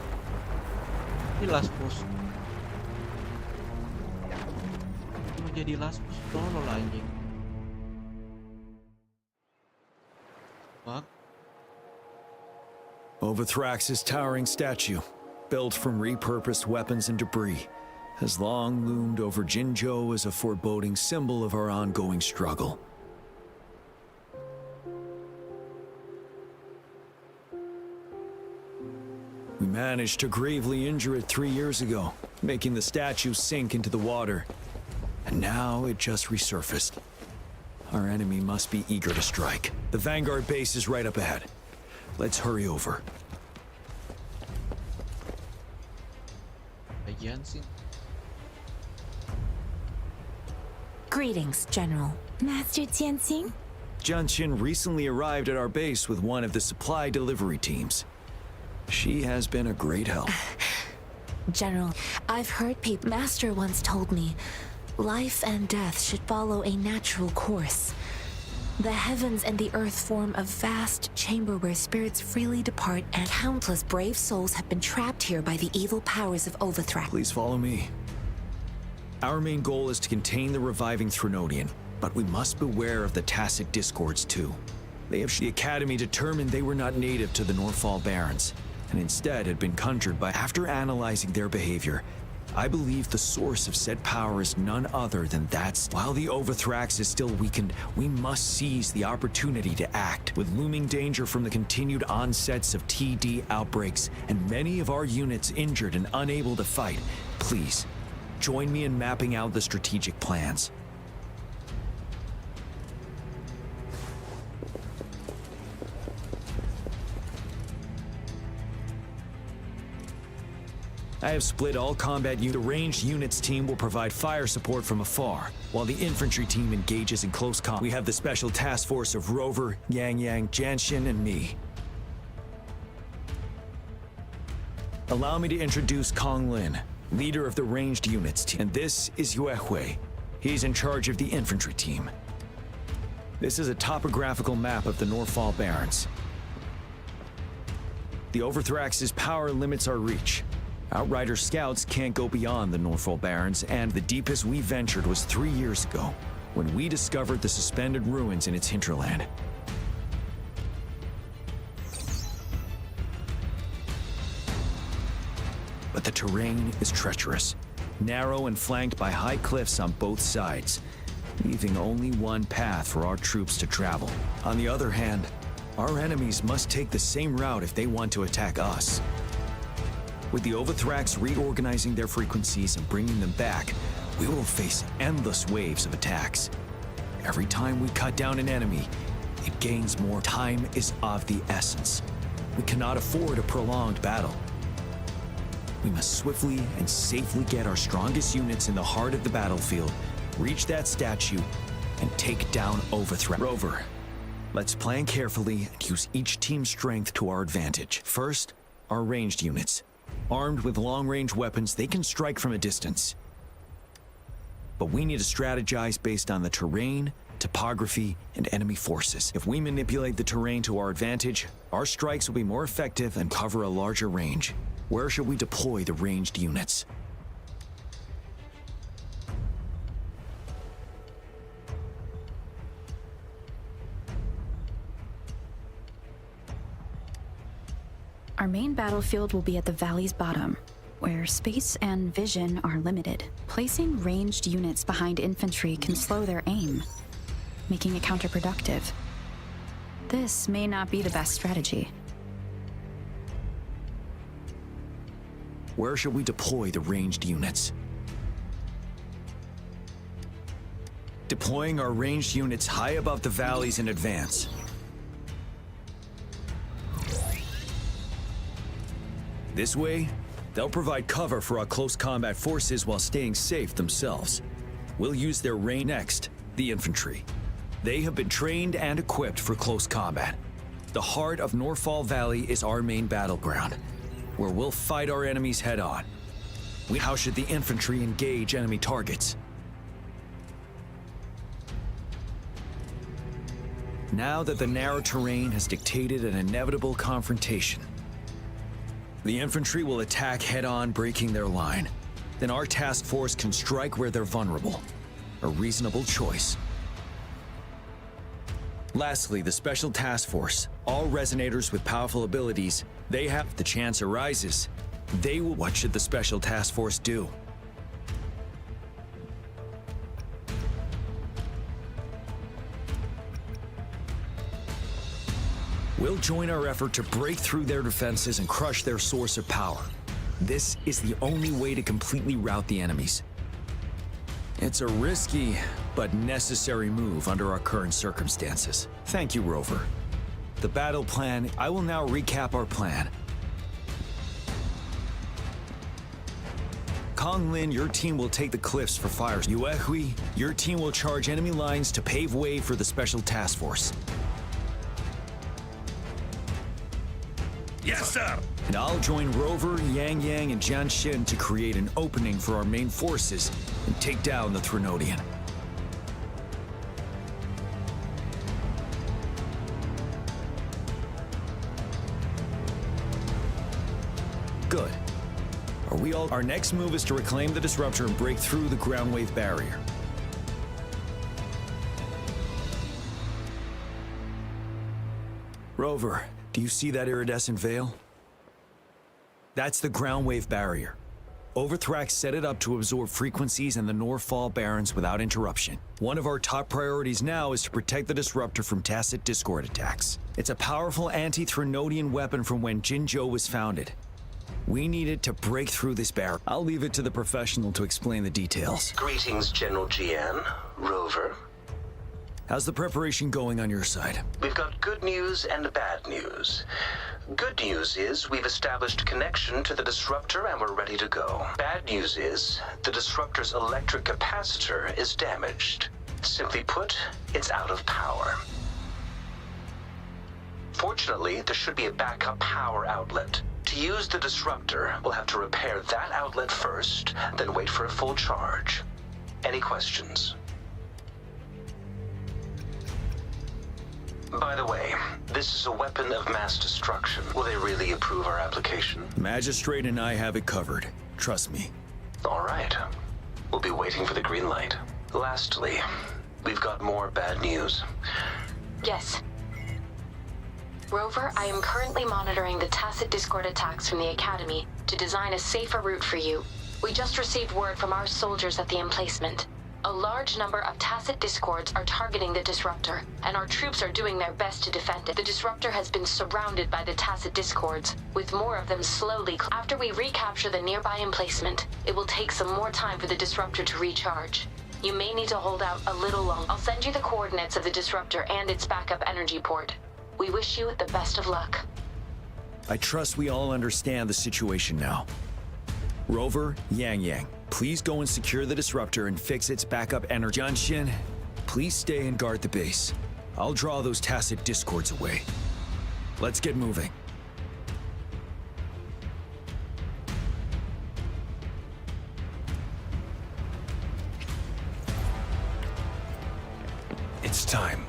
Ini last boss. Cuma jadi last boss tolol anjing. Fuck. Overthrax's towering statue, built from repurposed weapons and debris, has long loomed over Jinzhou as a foreboding symbol of our ongoing struggle. We managed to gravely injure it 3 years ago, making the statue sink into the water. And now it just resurfaced. Our enemy must be eager to strike. The Vanguard base is right up ahead. Let's hurry over. Greetings, General. Master Tianxing? Jianqin recently arrived at our base with one of the supply delivery teams. She has been a great help. General, I've heard Master once told me life and death should follow a natural course. The heavens and the earth form a vast chamber where spirits freely depart, and countless brave souls have been trapped here by the evil powers of Overthrak. Please follow me. Our main goal is to contain the reviving Threnodian, but we must beware of the Tacit Discords too. The Academy determined they were not native to the Norfall Barrens, and instead had been conjured by. After analyzing their behavior, I believe the source of said power is none other than that. While the Overthrax is still weakened, we must seize the opportunity to act. With looming danger from the continued onsets of TD outbreaks and many of our units injured and unable to fight, please, join me in mapping out the strategic plans. I have split all combat units. The ranged units team will provide fire support from afar, while the infantry team engages in close combat. We have the special task force of Rover, Yang Yang, Janshin, and me. Allow me to introduce Kong Lin, leader of the ranged units team. And this is Yue Hui. He's in charge of the infantry team. This is a topographical map of the Norfall Barrens. The Overthrax's power limits our reach. Outrider scouts can't go beyond the Norfall Barrens, and the deepest we ventured was 3 years ago, when we discovered the suspended ruins in its hinterland. But the terrain is treacherous, narrow and flanked by high cliffs on both sides, leaving only one path for our troops to travel. On the other hand, our enemies must take the same route if they want to attack us. With the Overthrax reorganizing their frequencies and bringing them back, we will face endless waves of attacks. Every time we cut down an enemy, it gains more. Time is of the essence. We cannot afford a prolonged battle. We must swiftly and safely get our strongest units in the heart of the battlefield, reach that statue, and take down Overthrax. Rover, let's plan carefully and use each team's strength to our advantage. First, our ranged units. Armed with long-range weapons, they can strike from a distance. But we need to strategize based on the terrain, topography, and enemy forces. If we manipulate the terrain to our advantage, our strikes will be more effective and cover a larger range. Where should we deploy the ranged units? Our main battlefield will be at the valley's bottom, where space and vision are limited. Placing ranged units behind infantry can slow their aim, making it counterproductive. This may not be the best strategy. Where should we deploy the ranged units? Deploying our ranged units high above the valleys in advance. This way, they'll provide cover for our close combat forces while staying safe themselves. We'll use their range next, the infantry. They have been trained and equipped for close combat. The heart of Norfall Valley is our main battleground, where we'll fight our enemies head-on. How should the infantry engage enemy targets? Now that the narrow terrain has dictated an inevitable confrontation, the infantry will attack head-on, breaking their line. Then our task force can strike where they're vulnerable. A reasonable choice. Lastly, the special task force. All resonators with powerful abilities, they have. If the chance arises, they will. What should the special task force do? We'll join our effort to break through their defenses and crush their source of power. This is the only way to completely rout the enemies. It's a risky, but necessary move under our current circumstances. Thank you, Rover. The battle plan, I will now recap our plan. Kong Lin, your team will take the cliffs for fires. Yue Hui, your team will charge enemy lines to pave way for the special task force. Yes, sir! And I'll join Rover, Yang Yang, and Janshin to create an opening for our main forces and take down the Threnodian. Good. Are we all... Our next move is to reclaim the disruptor and break through the ground wave barrier. Rover, do you see that iridescent veil? That's the ground wave barrier. Overthrax set it up to absorb frequencies in the Northfall Barrens without interruption. One of our top priorities now is to protect the disruptor from tacit discord attacks. It's a powerful anti-Threnodian weapon from when Jinzhou was founded. We need it to break through this barrier. I'll leave it to the professional to explain the details. Greetings, General Jian. Rover. How's the preparation going on your side? We've got good news and bad news. Good news is we've established connection to the disruptor and we're ready to go. Bad news is the disruptor's electric capacitor is damaged. Simply put, it's out of power. Fortunately, there should be a backup power outlet. To use the disruptor, we'll have to repair that outlet first, then wait for a full charge. Any questions? By the way, this is a weapon of mass destruction. Will they really approve our application? Magistrate and I have it covered. Trust me. All right. We'll be waiting for the green light. Lastly, we've got more bad news. Yes. Rover, I am currently monitoring the tacit discord attacks from the Academy to design a safer route for you. We just received word from our soldiers at the emplacement. A large number of tacit discords are targeting the disruptor, and our troops are doing their best to defend it. The disruptor has been surrounded by the tacit discords, with more of them slowly. After we recapture the nearby emplacement, it will take some more time for the disruptor to recharge. You may need to hold out a little longer. I'll send you the coordinates of the disruptor and its backup energy port. We wish you the best of luck. I trust we all understand the situation now. Rover, Yang, please go and secure the disruptor and fix its backup energy. Jianshin, please stay and guard the base. I'll draw those tacit discords away. Let's get moving. It's time.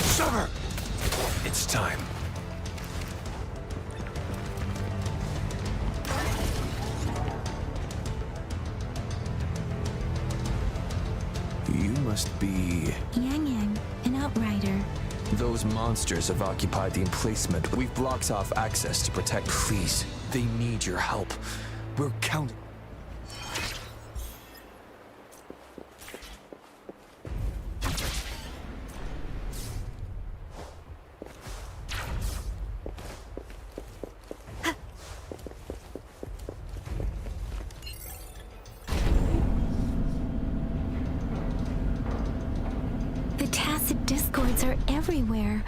Summer! It's time. You must be... Yang, an outrider. Those monsters have occupied the emplacement. We've blocked off access to protect... Please, they need your help. We're counting... The tacit discords are everywhere.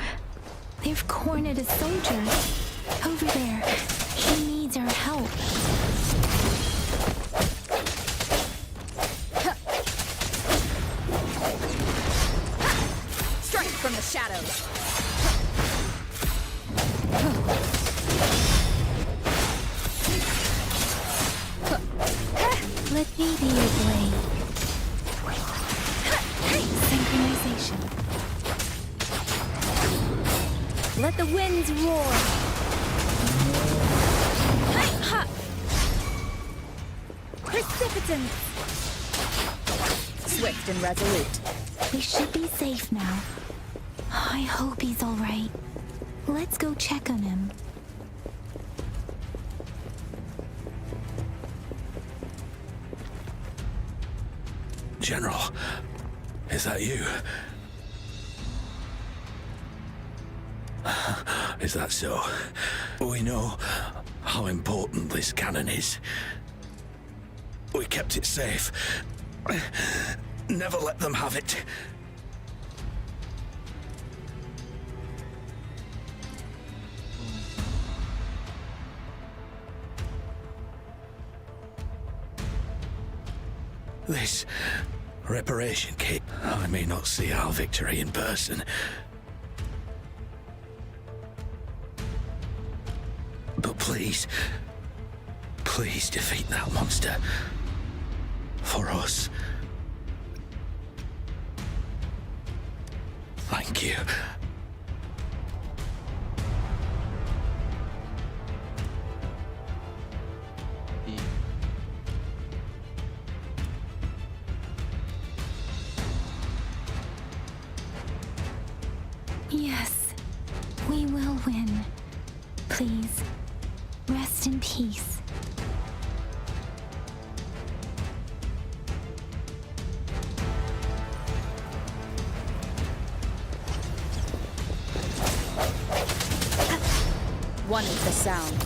They've cornered a soldier. Over there. He needs our help. Strike from the shadows. Let me be your blade. Synchronization. Let the winds roar. Precipitance. Swift and resolute. We should be safe now. I hope he's all right. Let's go check on him. General, is that you? Is that so? We know how important this cannon is. We kept it safe. Never let them have it. This reparation kit. I may not see our victory in person, but please, please defeat that monster. For us. Thank you. Yes, we will win. Please, rest in peace. One with the sound.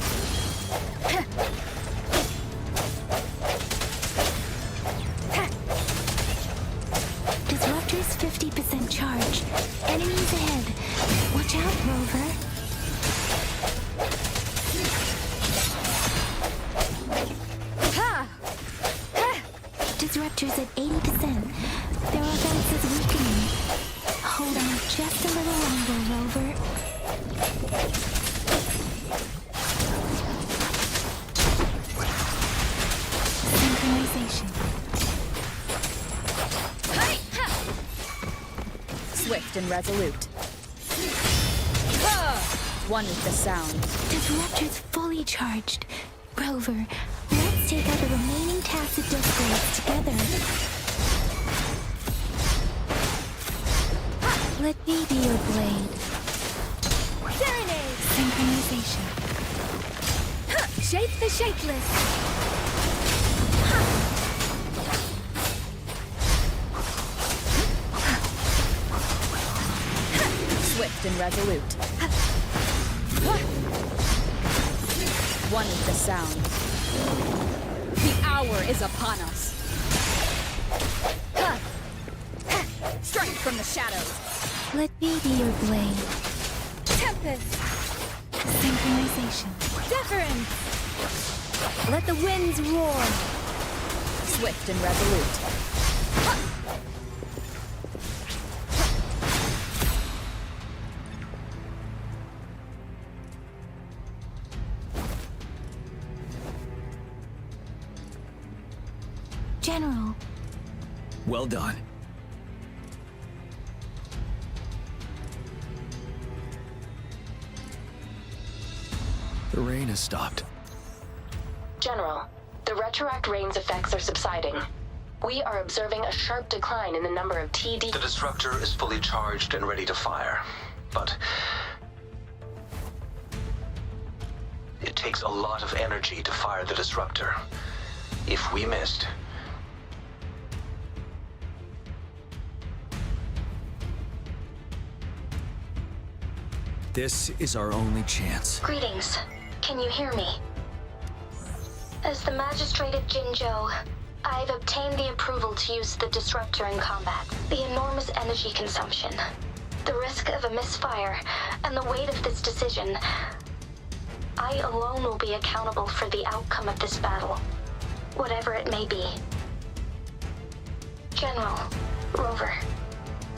Disruptor's 50% charge. Enemies ahead. Watch out, Rover. Disruptor's at 80%. Their offense is weakening. Hold on just a little longer, Rover. Synchronization. Swift and resolute. One with the sound. Disruptor's fully charged. Rover, let's take out the remaining tacit displays together. Let me be your blade. Serenade! Synchronization. Shake the shakeless. Swift and resolute. One with the sound. The hour is upon us. Strike from the shadows. Let me be your blade. Tempest. Synchronization. Deference. Let the winds roar. Swift and resolute. General. Well done. The rain has stopped. General, the retroact rain's effects are subsiding. We are observing a sharp decline in the number of TD... The disruptor is fully charged and ready to fire, but it takes a lot of energy to fire the disruptor. If we missed... This is our only chance. Greetings. Can you hear me? As the Magistrate of Jinzhou, I've obtained the approval to use the disruptor in combat. The enormous energy consumption, the risk of a misfire, and the weight of this decision. I alone will be accountable for the outcome of this battle, whatever it may be. General, Rover,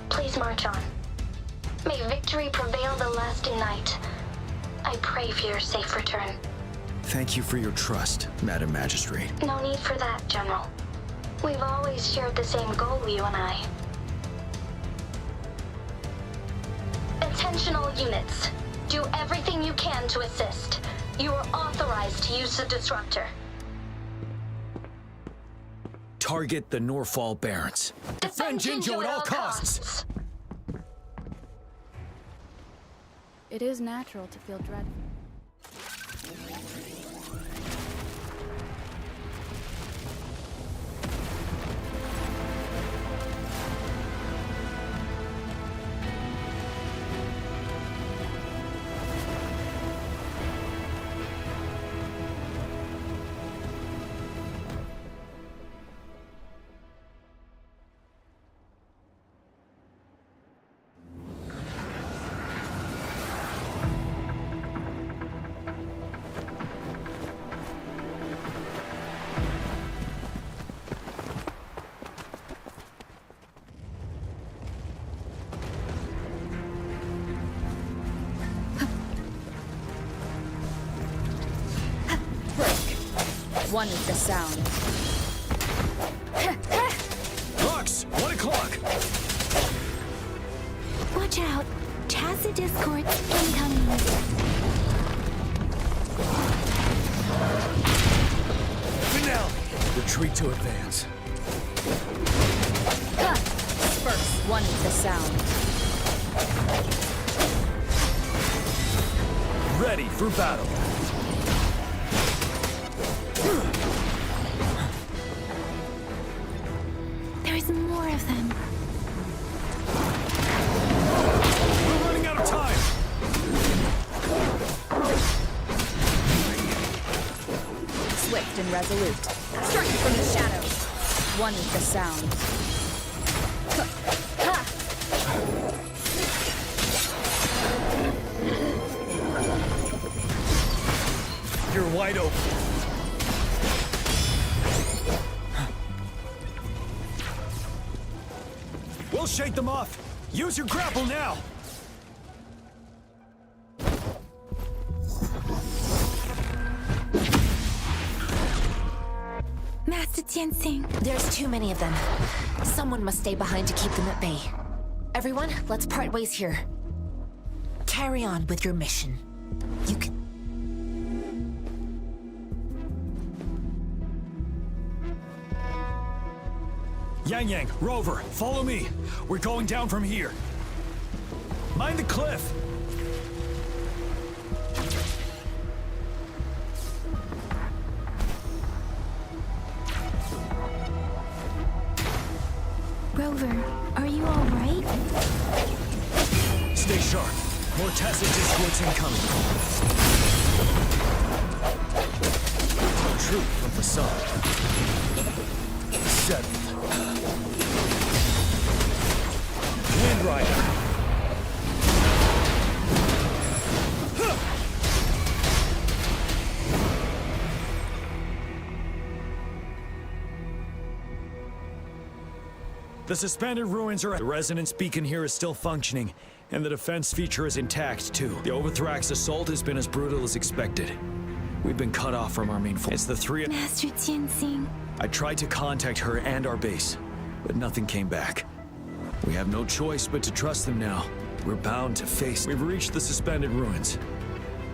please march on. May victory prevail the lasting night. I pray for your safe return. Thank you for your trust, Madam Magistrate. No need for that, General. We've always shared the same goal, you and I. Attention all units. Do everything you can to assist. You are authorized to use the disruptor. Target the Norfall Barrens. Defend Jinzhou at all costs! It is natural to feel dread. One with the sound. Lux, 1 o'clock. Watch out. Tacit discords incoming. Finale. Retreat to advance. First, one with the sound. Ready for battle. There's more of them. We're running out of time. Swift and resolute. Striking from the shadows. One with the sound. You're wide open. We'll shake them off. Use your grapple now. Master Tianxing. There's too many of them. Someone must stay behind to keep them at bay. Everyone, let's part ways here. Carry on with your mission. You can... Yang, Rover, follow me. We're going down from here. Mind the cliff. Rover, are you all right? Stay sharp. More tacit discords incoming. Troop from facade. 7th. Wind Rider. The suspended ruins are... The resonance beacon here is still functioning, and the defense feature is intact, too. The Overthrax assault has been as brutal as expected. We've been cut off from our main force. It's the three... Master Tianxing. I tried to contact her and our base, but nothing came back. We have no choice but to trust them now. We're bound to face... We've reached the suspended ruins.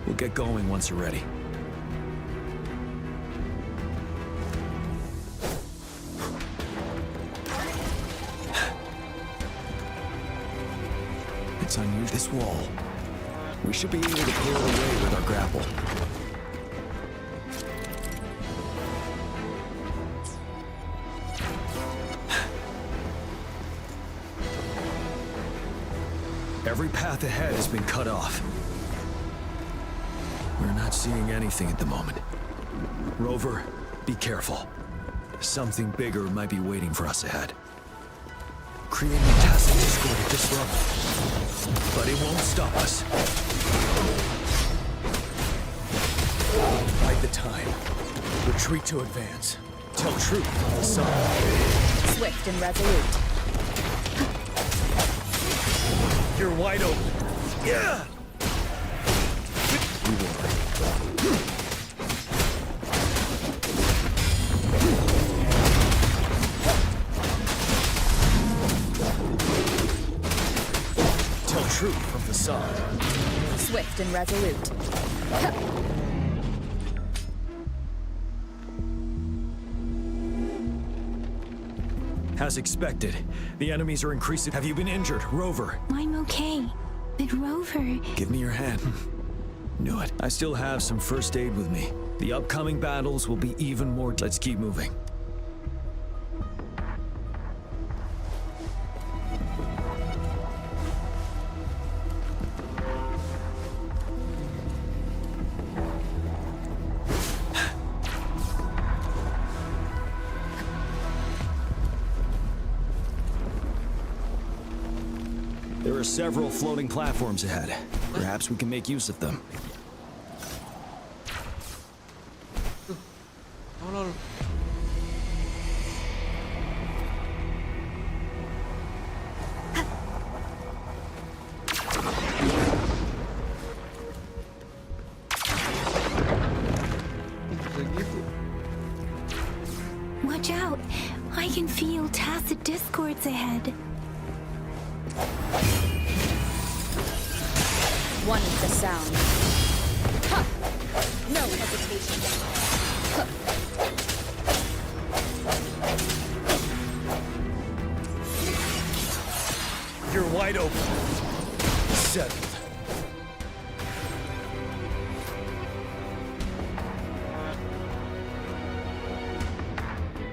We'll get going once you're ready. It's unusual. This wall. We should be able to clear it away with our grapple. Every path ahead has been cut off. We're not seeing anything at the moment. Rover, be careful. Something bigger might be waiting for us ahead. Creating a tacit discord at this level. But it won't stop us. Bide the time. Retreat to advance. Tell truth from the sun. Swift and resolute. You're wide open. Yeah! Tell truth from facade. Swift and resolute. As expected, the enemies are increasing. Have you been injured, Rover? I'm okay. But Rover... Give me your hand. Knew it. I still have some first aid with me. The upcoming battles will be even more... Let's keep moving. There are several floating platforms ahead. Perhaps we can make use of them. feel tacit discords ahead. One with the sound. Ha! No hesitation. Ha! You're wide open. Settled.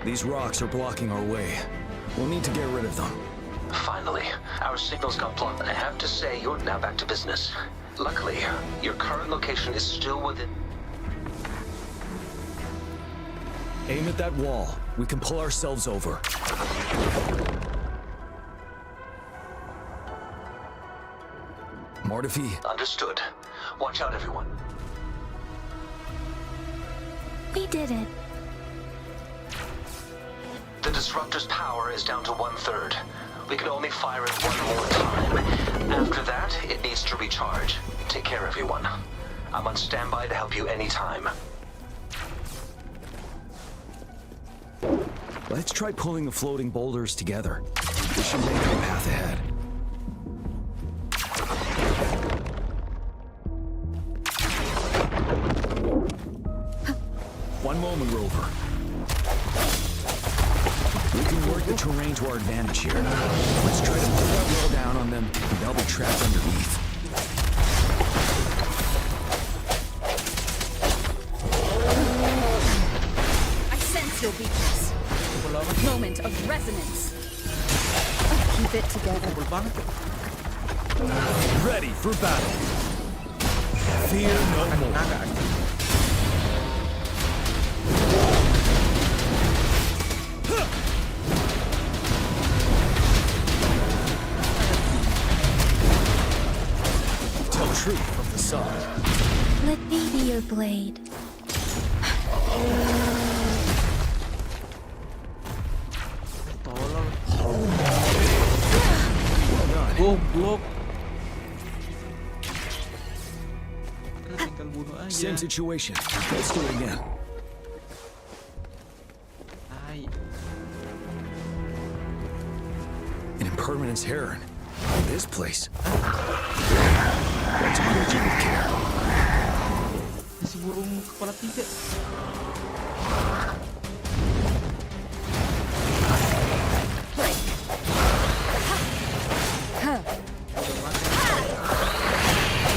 These rocks are blocking our way. We'll need to get rid of them. Finally, our signals got blocked. I have to say, you're now back to business. Luckily, your current location is still within... Aim at that wall. We can pull ourselves over. Martafi. Understood. Watch out, everyone. We did it. The disruptor's power is down to 1/3. We can only fire it one more time. After that, it needs to recharge. Take care, everyone. I'm on standby to help you anytime. Let's try pulling the floating boulders together. We should make our path ahead. One moment, Rover. We can work the terrain to our advantage here. Let's try to put that wall down on them, and they'll be trapped underneath. I sense your weakness. Moment of resonance. Keep it together. Ready for battle. Fear no more. Tell truth from the sun. Let me be your blade. Goblok. Tinggal bunuh aja. Same situation. Let's do it again. Hai. An impermanence heron. This place. Let's approach it with care. Si burung kepala 3.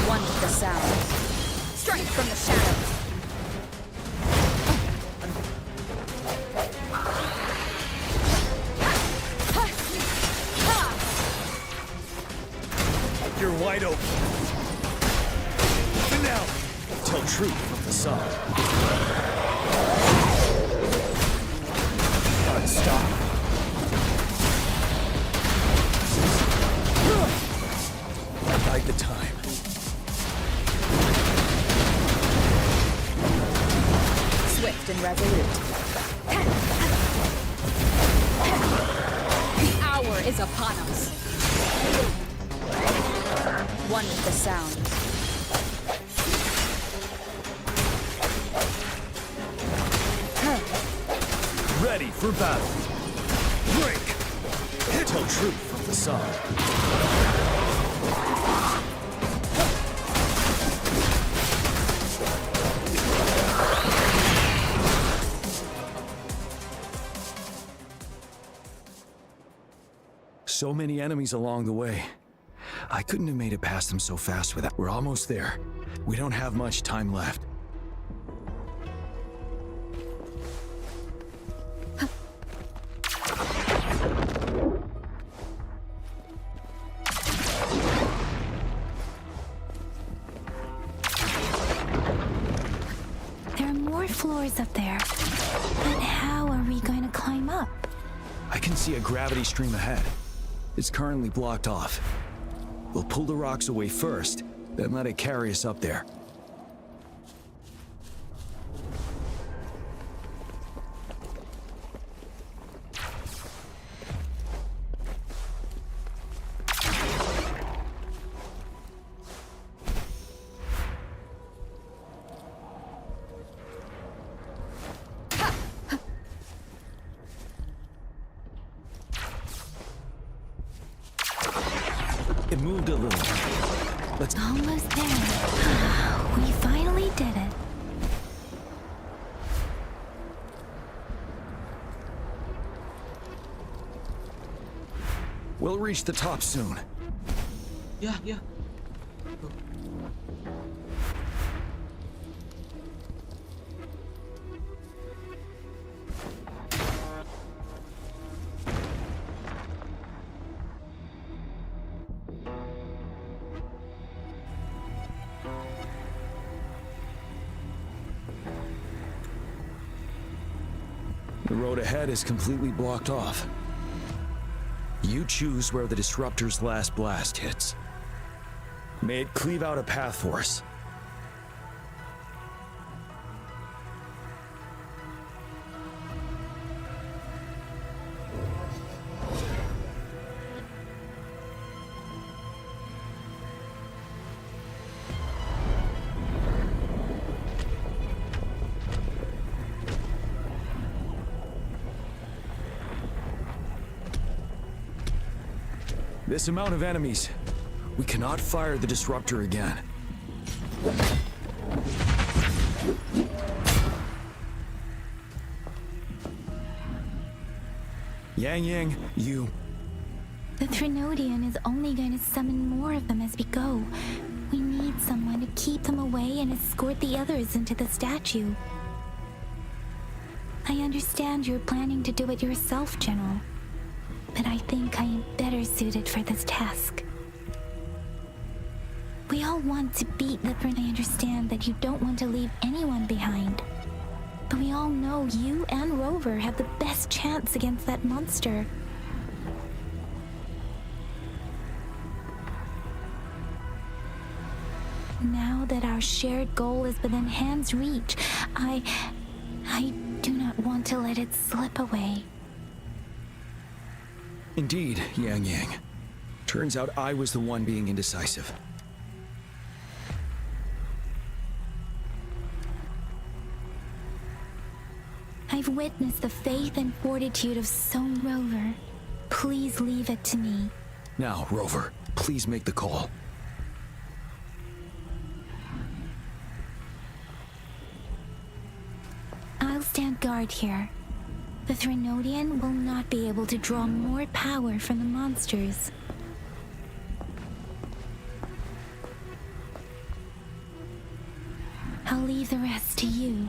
One with the sound. Strike from the shadows. You're wide open. And now, tell truth from the sun. Gotta stop. Bide the time. Swift and resolute. The hour is upon us. One with the sound. Ready for battle. Break. Tell truth from the sun. So many enemies along the way. I couldn't have made it past them so fast without. We're almost there. We don't have much time left. There are more floors up there. But how are we going to climb up? I can see a gravity stream ahead. It's currently blocked off. We'll pull the rocks away first, then let it carry us up there. It moved a little. Let's... Almost there. We finally did it. We'll reach the top soon. Yeah, yeah. The road ahead is completely blocked off. You choose where the Disruptor's last blast hits. May it cleave out a path for us. This amount of enemies, we cannot fire the Disruptor again. Yang, you... The Threnodian is only going to summon more of them as we go. We need someone to keep them away and escort the others into the statue. I understand you're planning to do it yourself, General. But I think I am better suited for this task. We all want to beat the Threnodian. I understand that you don't want to leave anyone behind. But we all know you and Rover have the best chance against that monster. Now that our shared goal is within hand's reach, I do not want to let it slip away. Indeed, Yang. Turns out I was the one being indecisive. I've witnessed the faith and fortitude of Sohn Rover. Please leave it to me. Now, Rover, please make the call. I'll stand guard here. The Threnodian will not be able to draw more power from the monsters. I'll leave the rest to you.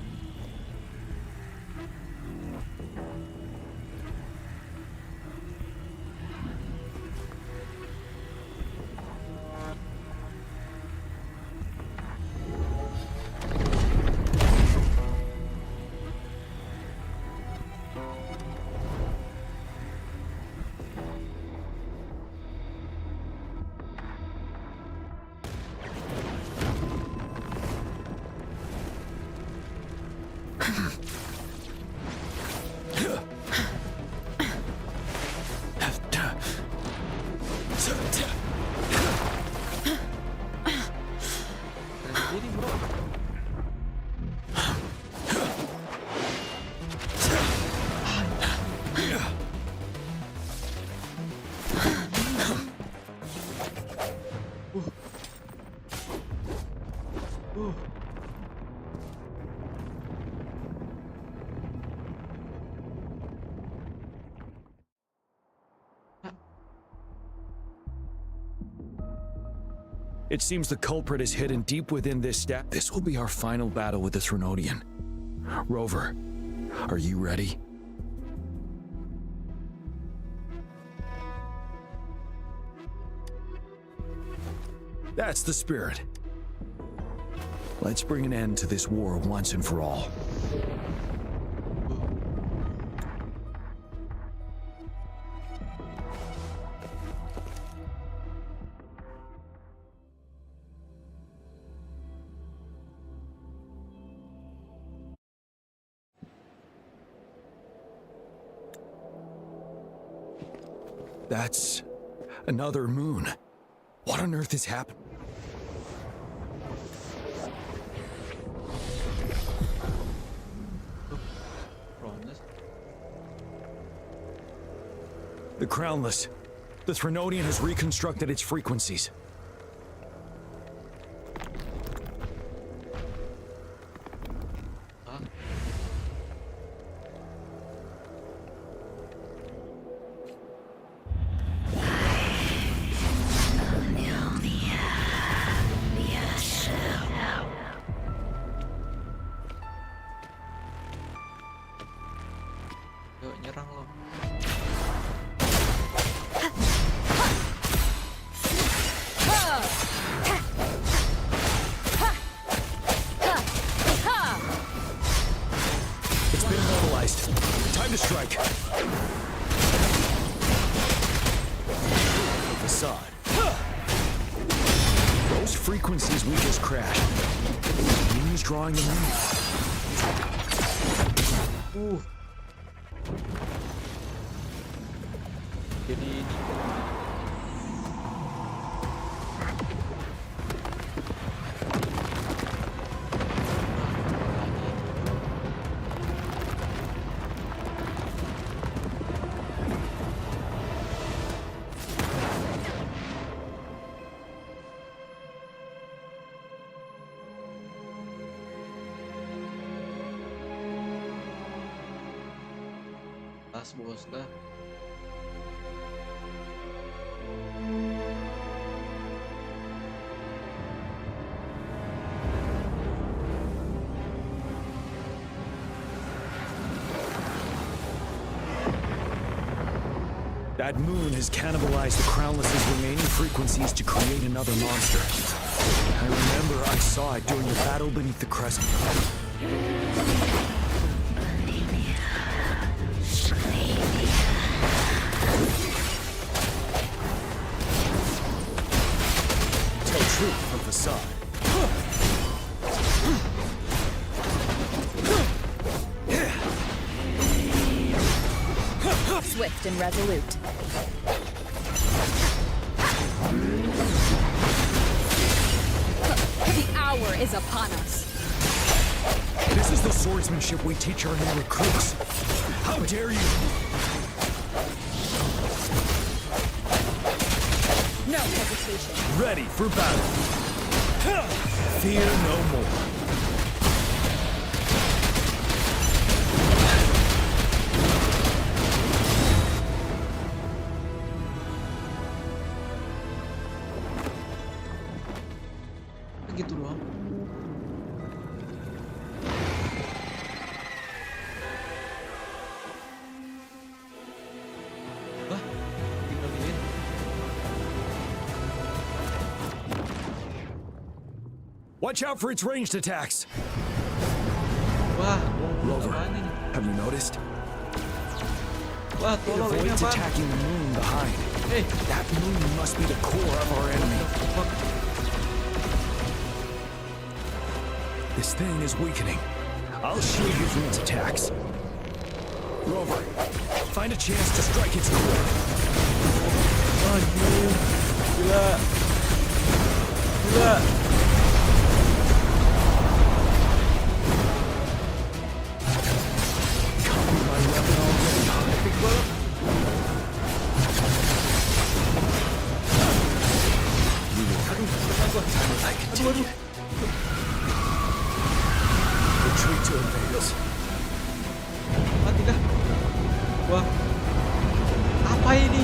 It seems the culprit is hidden deep within this step. This will be our final battle with the Threnodian. Rover, are you ready? That's the spirit. Let's bring an end to this war once and for all. That's another moon. What on earth is happening? The Crownless. The Threnodian has reconstructed its frequencies. Yuk, nyerang lo. It's been immobilized. Time to strike. Facade. Those frequencies we just crashed. Who's drawing them in? Jadi tas bos dah. That moon has cannibalized the Crownless's remaining frequencies to create another monster. I remember I saw it during the battle beneath the crescent. Tell truth from Facade. Swift and resolute. The hour is upon us. This is the swordsmanship we teach our new recruits. How dare you! No hesitation. Ready for battle. Fear no more. Gitu doang. Wah, tinggalin. Watch out for its ranged attacks. Wah, Rover, apaan ini? have you noticed? Wah, It tolong ini avoids apa? attacking the moon behind. Hey, that moon must be the core of our enemy. This thing is weakening. I'll shield you from its attacks. Rover, find a chance to strike its core. Anjir, gila. Gila. Copy my weapon already. Epic banget. Aduh, kena gua. Aduh, aduh. Retreat to invaders. Mati dah. Wah. Apa ini?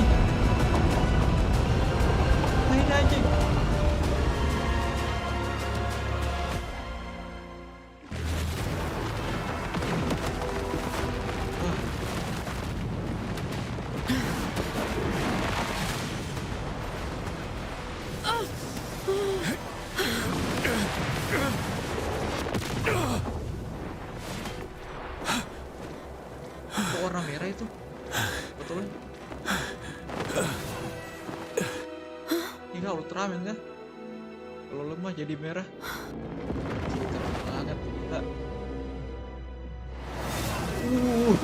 Apa ini anjing? Warna merah itu betul. Ini nggak Ultraman kan? Kalau lemah jadi merah. Keren banget gila. Anjing.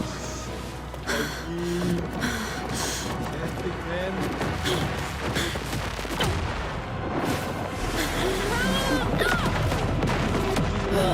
Epic man. Gila.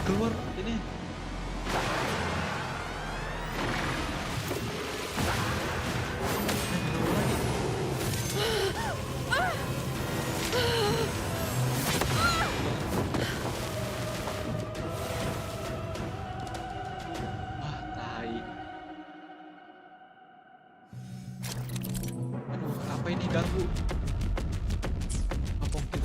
keluar ini. Ah, tai. Aduh, apa ini ganggu? Apa mungkin?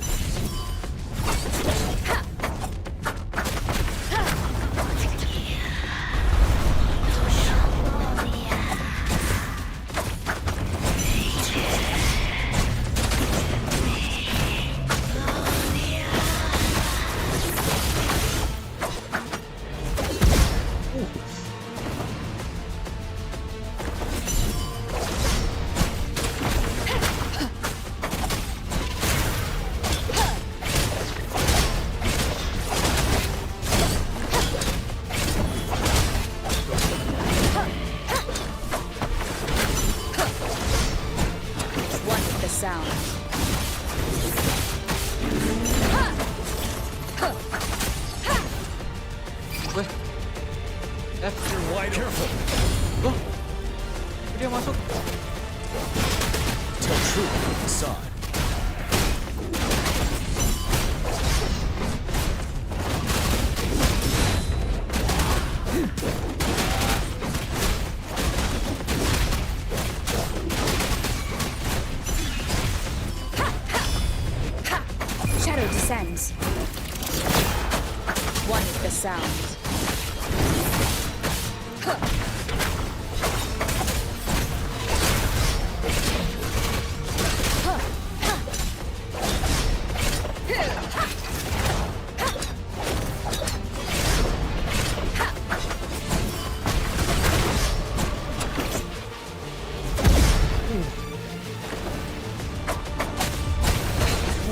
Loh, dia masuk. Tell truth from facade. Shadow descends. One with the sound.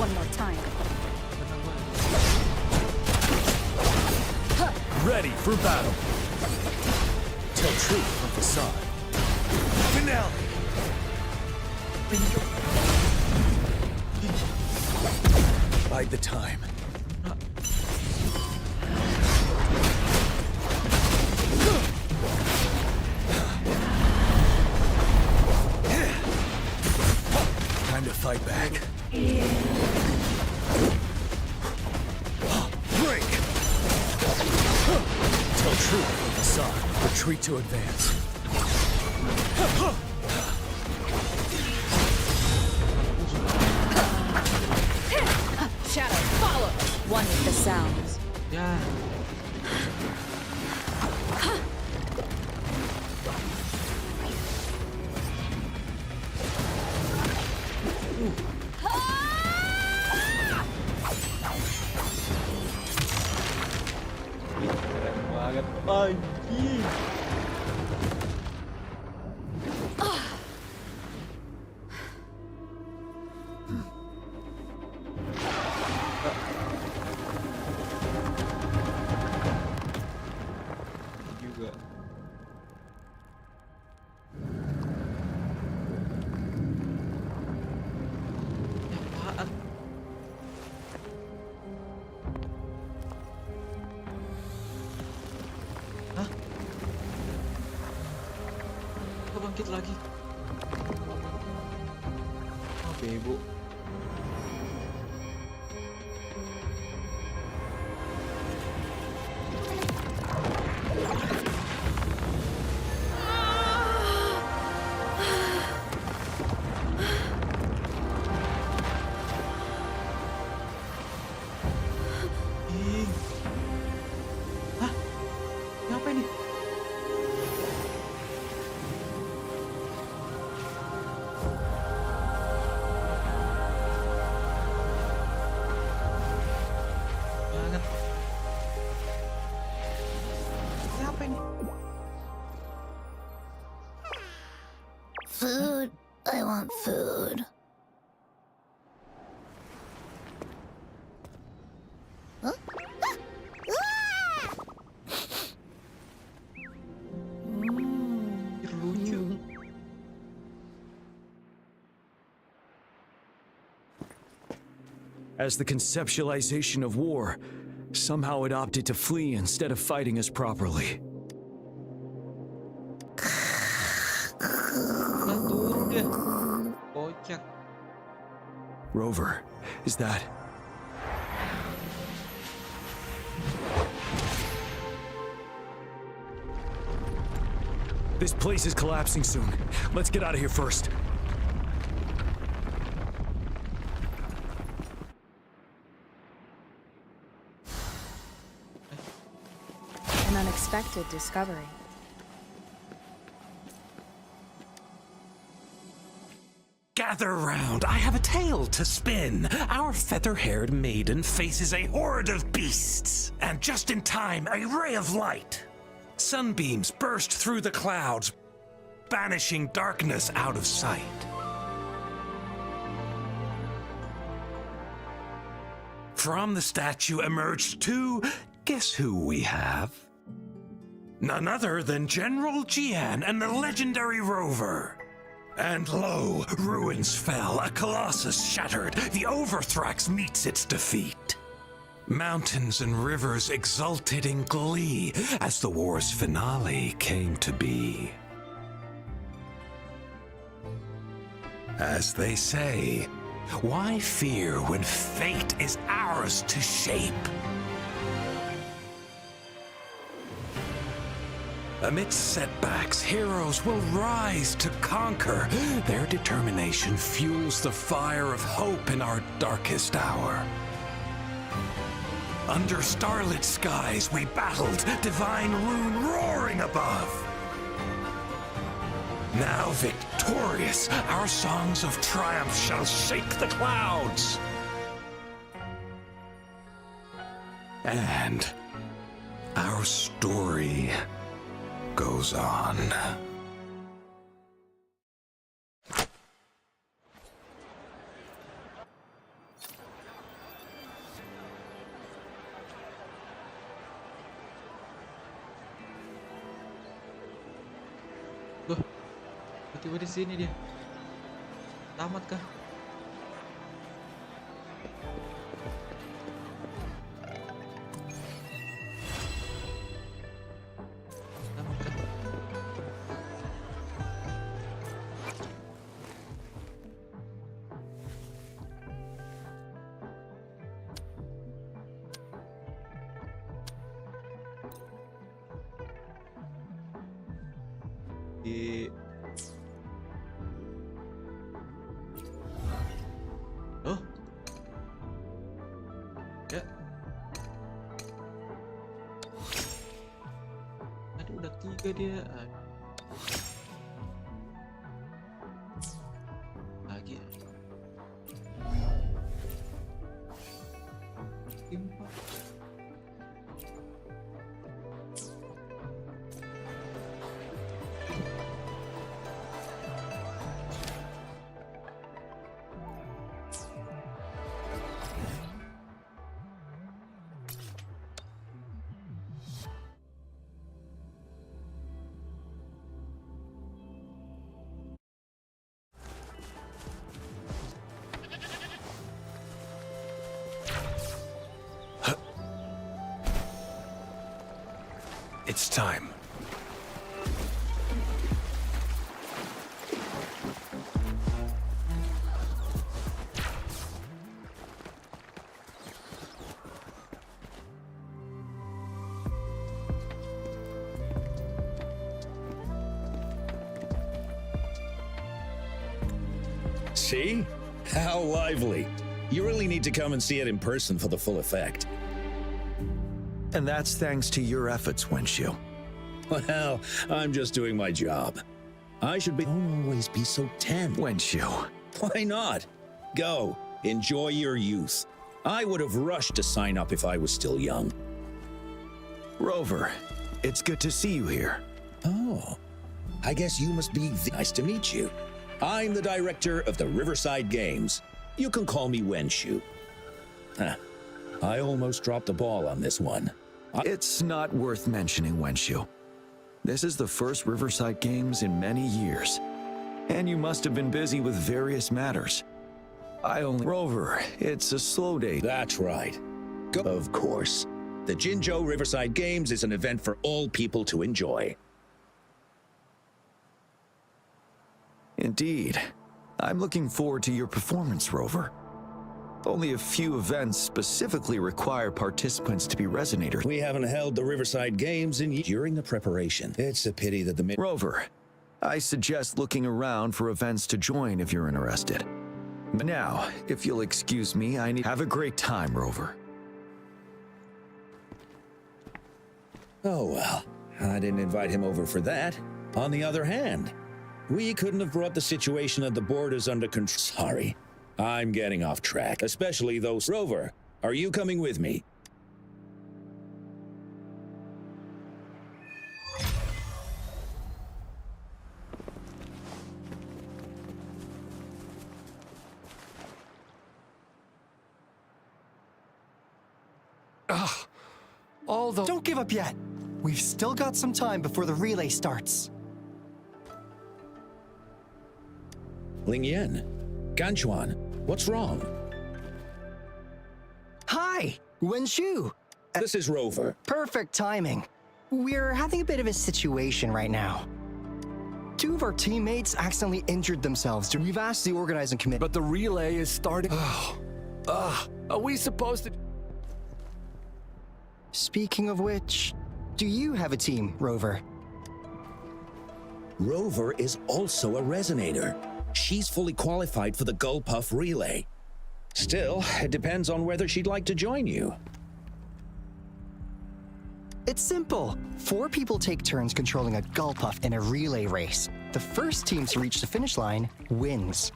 One more time. Ready for battle. Tell truth from facade. Finale. Bide the time. Time to fight back. Break! Tell truth from facade. Retreat to advance. Shadow, follow! One with the sounds. Ya. Keren banget, anjing. Juga. Apaan? Hah? Kok bangkit lagi? Oh, bebo. Ih. Hah? Ini apa ini? Banget. Ini apa ini? Food. I want food. Huh? Lucu. As the conceptualization of war Somehow it opted to flee instead of fighting us properly. Nah, turun dia. Kocak. Rover, is that... This place is collapsing soon. Let's get out of here first. An unexpected discovery. Gather round, I have a tale to spin. Our feather-haired maiden faces a horde of beasts. And just in time, a ray of light. Sunbeams burst through the clouds, banishing darkness out of sight. From the statue emerged two... Guess who we have? None other than General Jian and the legendary Rover. And lo, ruins fell, a colossus shattered, the Overthrax meets its defeat. Mountains and rivers exulted in glee as the war's finale came to be. As they say, why fear when fate is ours to shape? Amidst setbacks, heroes will rise to conquer. Their determination fuels the fire of hope in our darkest hour. Under starlit skies we battled, divine rune roaring above. Now victorious, our songs of triumph shall shake the clouds. And our story goes on. Loh, tiba-tiba di sini dia. Tamat kah? Tamat kah? Di oh ya aduh udah 3 dia lagi timpa. It's time. See? How lively. You really need to come and see it in person for the full effect. And that's thanks to your efforts, Wenshu. Well, I'm just doing my job. I should be... Don't always be so tense. Wenshu. Why not? Go. Enjoy your youth. I would have rushed to sign up if I was still young. Rover, it's good to see you here. Oh, I guess you must be... Nice to meet you. I'm the director of the Riverside Games. You can call me Wenshu. Huh. I almost dropped the ball on this one. It's not worth mentioning, Wenshu. This is the first Riverside Games in many years, and you must have been busy with various matters. I only... Rover, it's a slow day. That's right. Go. Of course. The Jinzhou Riverside Games is an event for all people to enjoy. Indeed. I'm looking forward to your performance, Rover. Only a few events specifically require participants to be resonators. We haven't held the Riverside Games during the preparation. It's a pity that the... Rover, I suggest looking around for events to join if you're interested. Now, if you'll excuse me, I need... Have a great time, Rover. Oh, well, I didn't invite him over for that. On the other hand, we couldn't have brought the situation at the borders under control. Sorry, I'm getting off track, especially those... Rover, are you coming with me? Although... Don't give up yet. We've still got some time before the relay starts. Ling Yan, Ganchuan, what's wrong? Hi, Wen Shu. This is Rover. Perfect timing. We're having a bit of a situation right now. Two of our teammates accidentally injured themselves. We've asked the organizing committee. But the relay is starting. Are we supposed to... Speaking of which, do you have a team, Rover? Rover is also a resonator. She's fully qualified for the Gullpuff relay. Still, it depends on whether she'd like to join you. It's simple. 4 people take turns controlling a Gullpuff in a relay race. The first team to reach the finish line wins.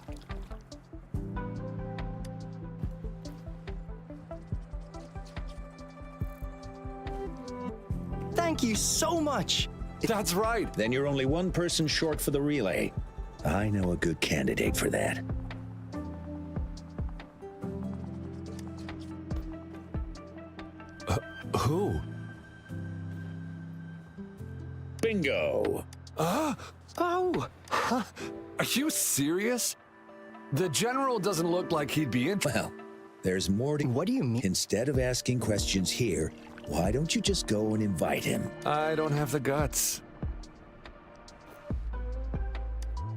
Thank you so much. That's right. Then you're only one person short for the relay. I know a good candidate for that. Who? Bingo. Oh. Are you serious? The general doesn't look like he'd be in. Well, there's more to... What do you mean? Instead of asking questions here, why don't you just go and invite him? I don't have the guts.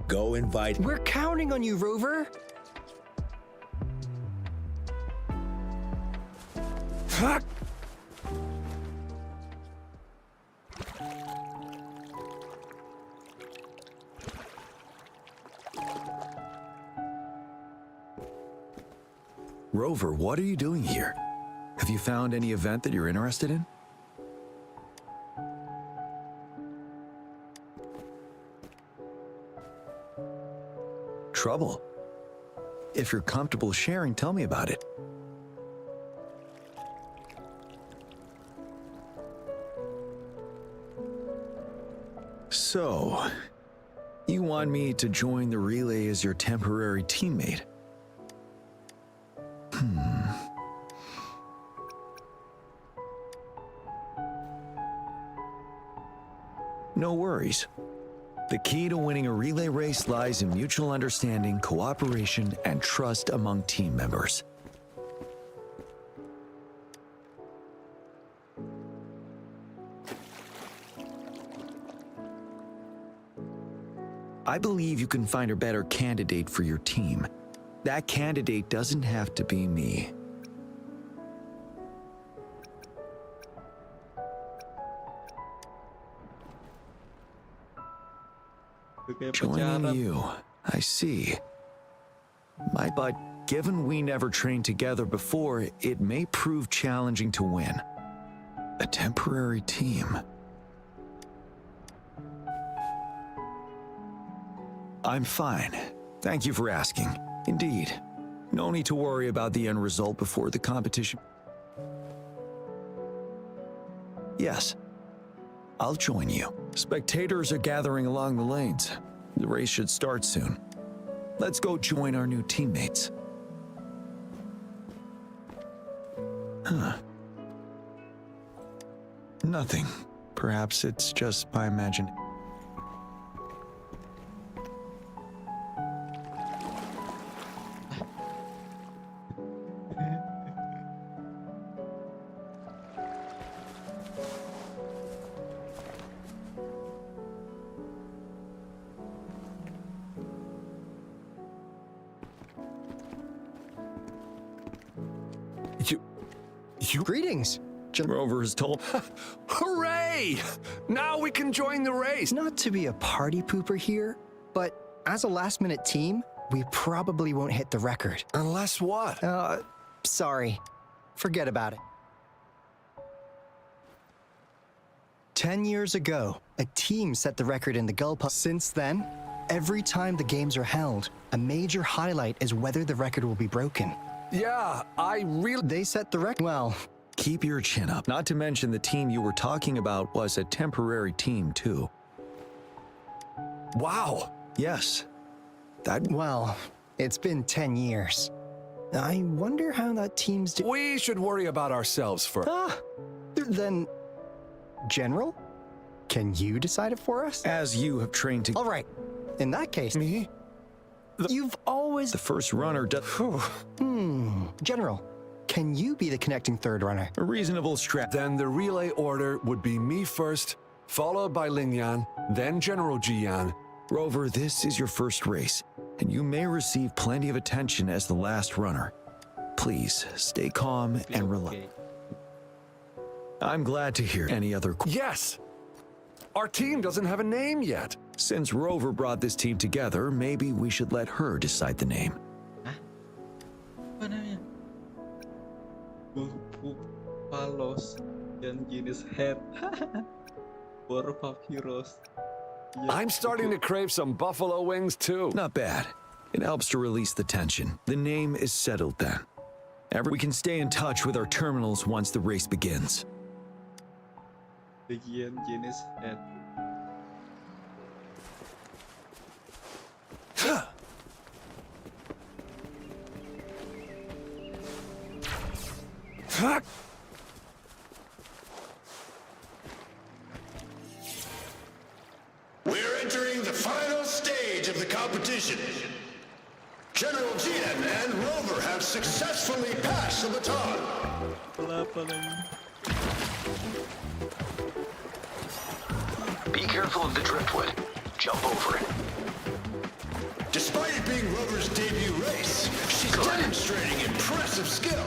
Go invite... We're counting on you, Rover. Fuck! Rover, what are you doing here? Have you found any event that you're interested in? Trouble? If you're comfortable sharing, tell me about it. So, you want me to join the relay as your temporary teammate? No worries. The key to winning a relay race lies in mutual understanding, cooperation, and trust among team members. I believe you can find a better candidate for your team. That candidate doesn't have to be me. Joining you, I see. But given we never trained together before, it may prove challenging to win. A temporary team. I'm fine. Thank you for asking. Indeed. No need to worry about the end result before the competition. Yes. I'll join you. Spectators are gathering along the lanes. The race should start soon. Let's go join our new teammates. Nothing. Perhaps it's just my imagination. Greetings. Rover's told. Hooray! Now we can join the race. Not to be a party pooper here, but as a last-minute team, we probably won't hit the record. Unless what? Sorry. Forget about it. 10 years ago, a team set the record in the gull puff. Since then, every time the games are held, a major highlight is whether the record will be broken. Yeah, They set the record. Well, Keep your chin up. Not to mention the team you were talking about was a temporary team, too. wow. Yes. well, it's been 10 years. I wonder how that team's We should worry about ourselves first. Then, General, can you decide it for us? As you have trained to... All right. In that case... Me? You've always... The first runner does... General, can you be the connecting third runner? A reasonable strat. Then the relay order would be me first, followed by Lingyan, then General Jiyan. Rover, this is your first race, and you may receive plenty of attention as the last runner. Please, stay calm and relax. I'm glad to hear any other... Yes! Our team doesn't have a name yet. Since Rover brought this team together, maybe we should let her decide the name. Apa namanya? Palos dan jenis head. War of heroes. I'm starting to crave some buffalo wings too. Not bad. It helps to release the tension. The name is settled then. We can stay in touch with our terminals once the race begins. Bagian jenis head. We're entering the final stage of the competition. General Jian and Rover have successfully passed the baton. Be careful of the driftwood. Jump over it. Despite it being Rover's debut race, she's demonstrating impressive skill.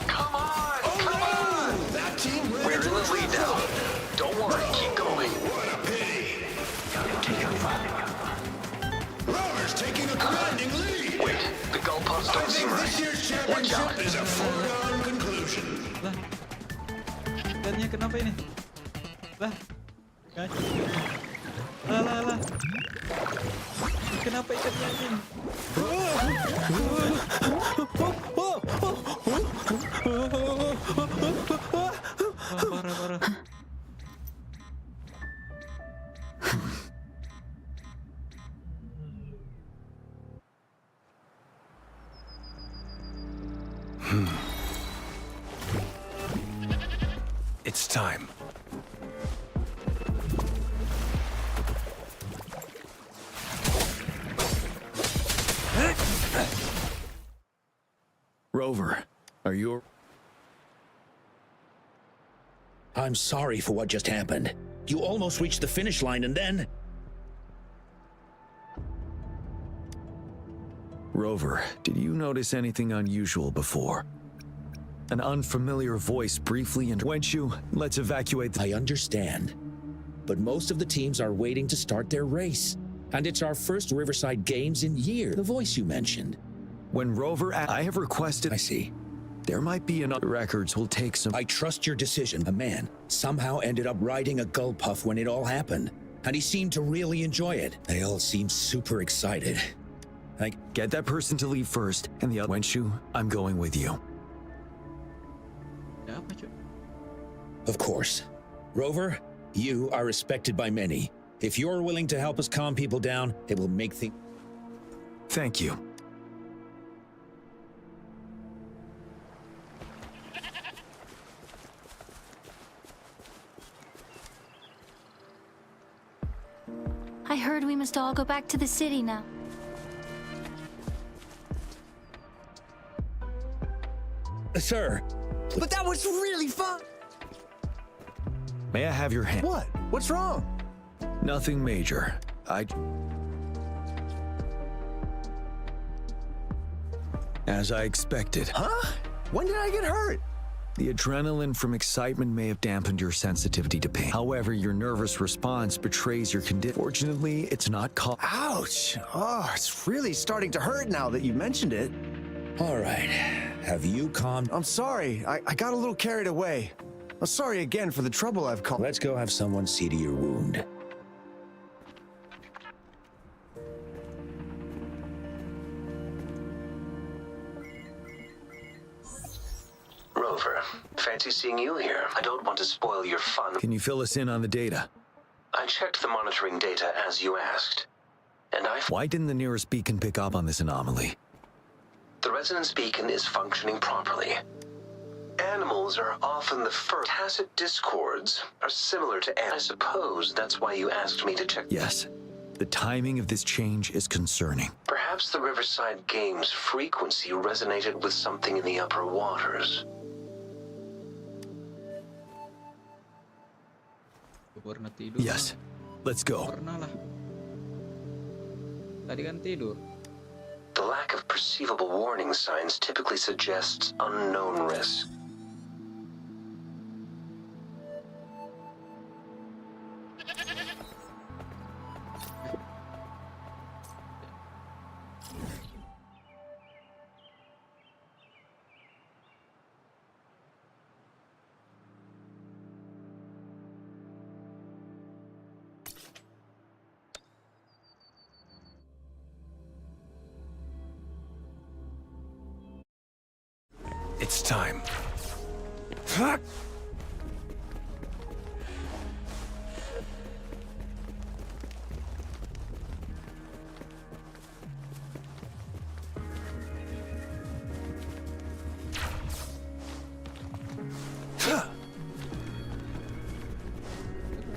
Come on! Oh, come on! That team ran We're in into the lead now. roadblock. Don't worry, keep going. What a pity. Rover's taking a commanding lead. Wait, the gull puffs I don't seem think right. this year's Watch out. championship is a foregone conclusion. Lah. Ikannya kenapa ini? Lah. Kacau. Lah. Kenapa ikannya ini? Parah. It's time. Rover, are you... I'm sorry for what just happened. You almost reached the finish line and then... Rover, did you notice anything unusual before? An unfamiliar voice briefly and... Wenchu, let's evacuate the... I understand. But most of the teams are waiting to start their race. And it's our first Riverside Games in years. The voice you mentioned. When Rover... I have requested... I see. There might be another... Records will take some... I trust your decision. A man somehow ended up riding a gull puff when it all happened. And he seemed to really enjoy it. They all seemed super excited. Get that person to leave first, and the other... Wenchu, I'm going with you. Of course. Rover, you are respected by many. If you're willing to help us calm people down, it will make things... Thank you. I heard we must all go back to the city now. Sir. But that was really fun! May I have your hand? What? What's wrong? Nothing major. As I expected. Huh? When did I get hurt? The adrenaline from excitement may have dampened your sensitivity to pain. However, your nervous response betrays your condition. Fortunately, it's not called. Ouch! Oh, it's really starting to hurt now that you mentioned it. All right. Have you calmed? I'm sorry. I got a little carried away. I'm sorry again for the trouble I've caused. Let's go have someone see to your wound. Rover, fancy seeing you here. I don't want to spoil your fun. Can you fill us in on the data? I checked the monitoring data as you asked, and Why didn't the nearest beacon pick up on this anomaly? The resonance beacon is functioning properly. Animals are often the first. Tacit discords are similar to I suppose that's why you asked me to check. Yes. The timing of this change is concerning. Perhaps the Riverside Games frequency resonated with something in the upper waters. Pernah tidur? Yes. Let's go. Pernah lah. Tadi kan tidur. The lack of perceivable warning signs typically suggests unknown risk. It's time.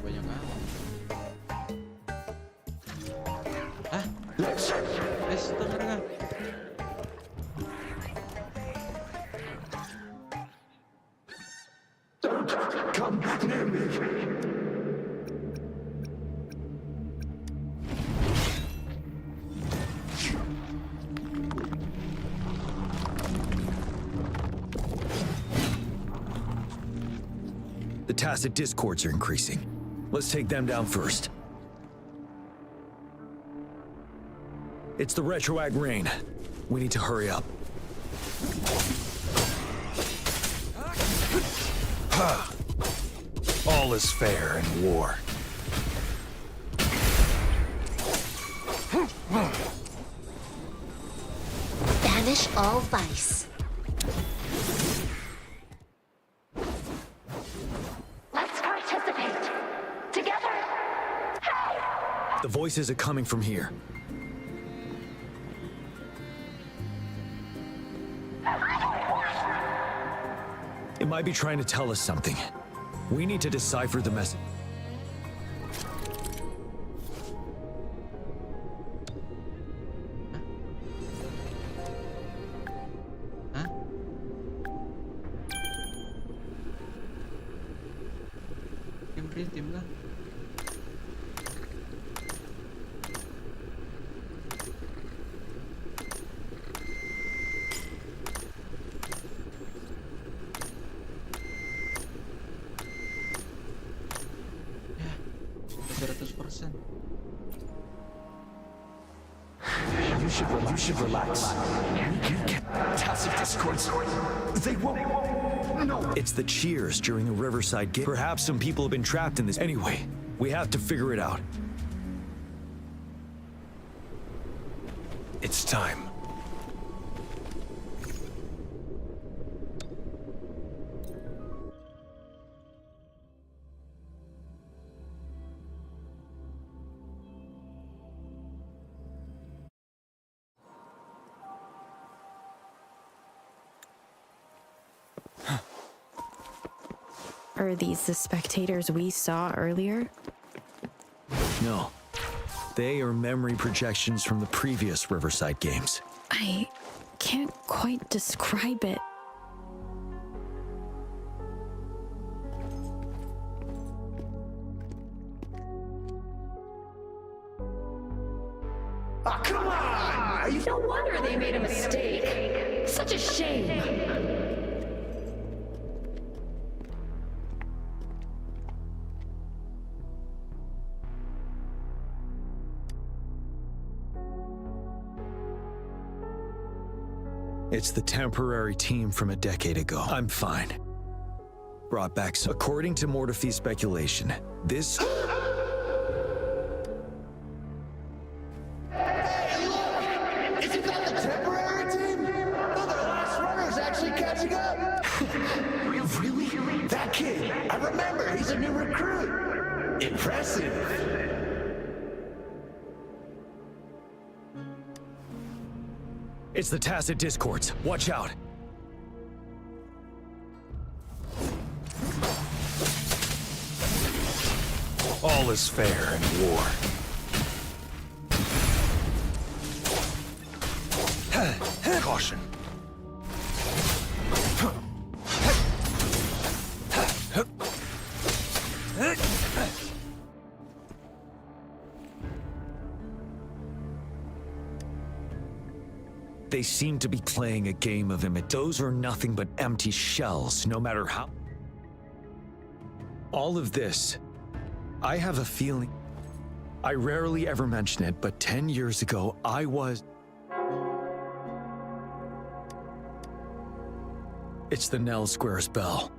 Banyak amat. Hah? Setengah kan? Come near me. The tacit discords are increasing. Let's take them down first. It's the retroact rain. We need to hurry up. All is fair in war. Banish all vice. Let's participate. Together. The voices are coming from here. It might be trying to tell us something. We need to decipher the message. Tim lah. Ya, 100%. You should relax. You can't. Tacit discords. They won't. No. It's the cheers during the Riverside game. Perhaps some people have been trapped in this. Anyway, we have to figure it out. It's time. Are these the spectators we saw earlier? No. They are memory projections from the previous Riverside games. I can't quite describe it. Ah, come on! No wonder they made a mistake. Such a shame. It's the temporary team from a decade ago. I'm fine. Brought back, so according to Mortefi's speculation, this... Isn't that the temporary team? Oh, the last runner's actually catching up. Really? That kid, I remember, he's a new recruit. Impressive. It's the Tacit Discords. Watch out. All is fair in war. Caution. They seem to be playing a game of Those are nothing but empty shells, no matter how... All of this, I have a feeling... I rarely ever mention it, but 10 years ago, I was... It's the Nell Squares bell.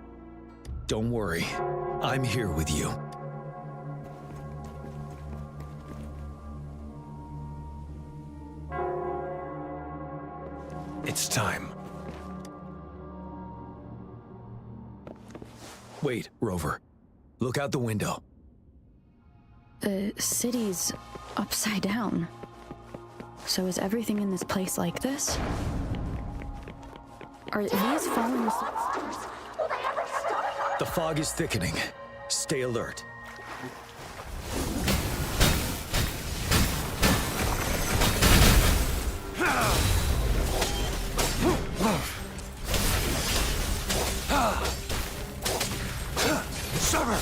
Don't worry, I'm here with you. It's time. Wait, Rover. Look out the window. The city's upside down. So is everything in this place like this? Are these falling... The fog is thickening. Stay alert. Summer!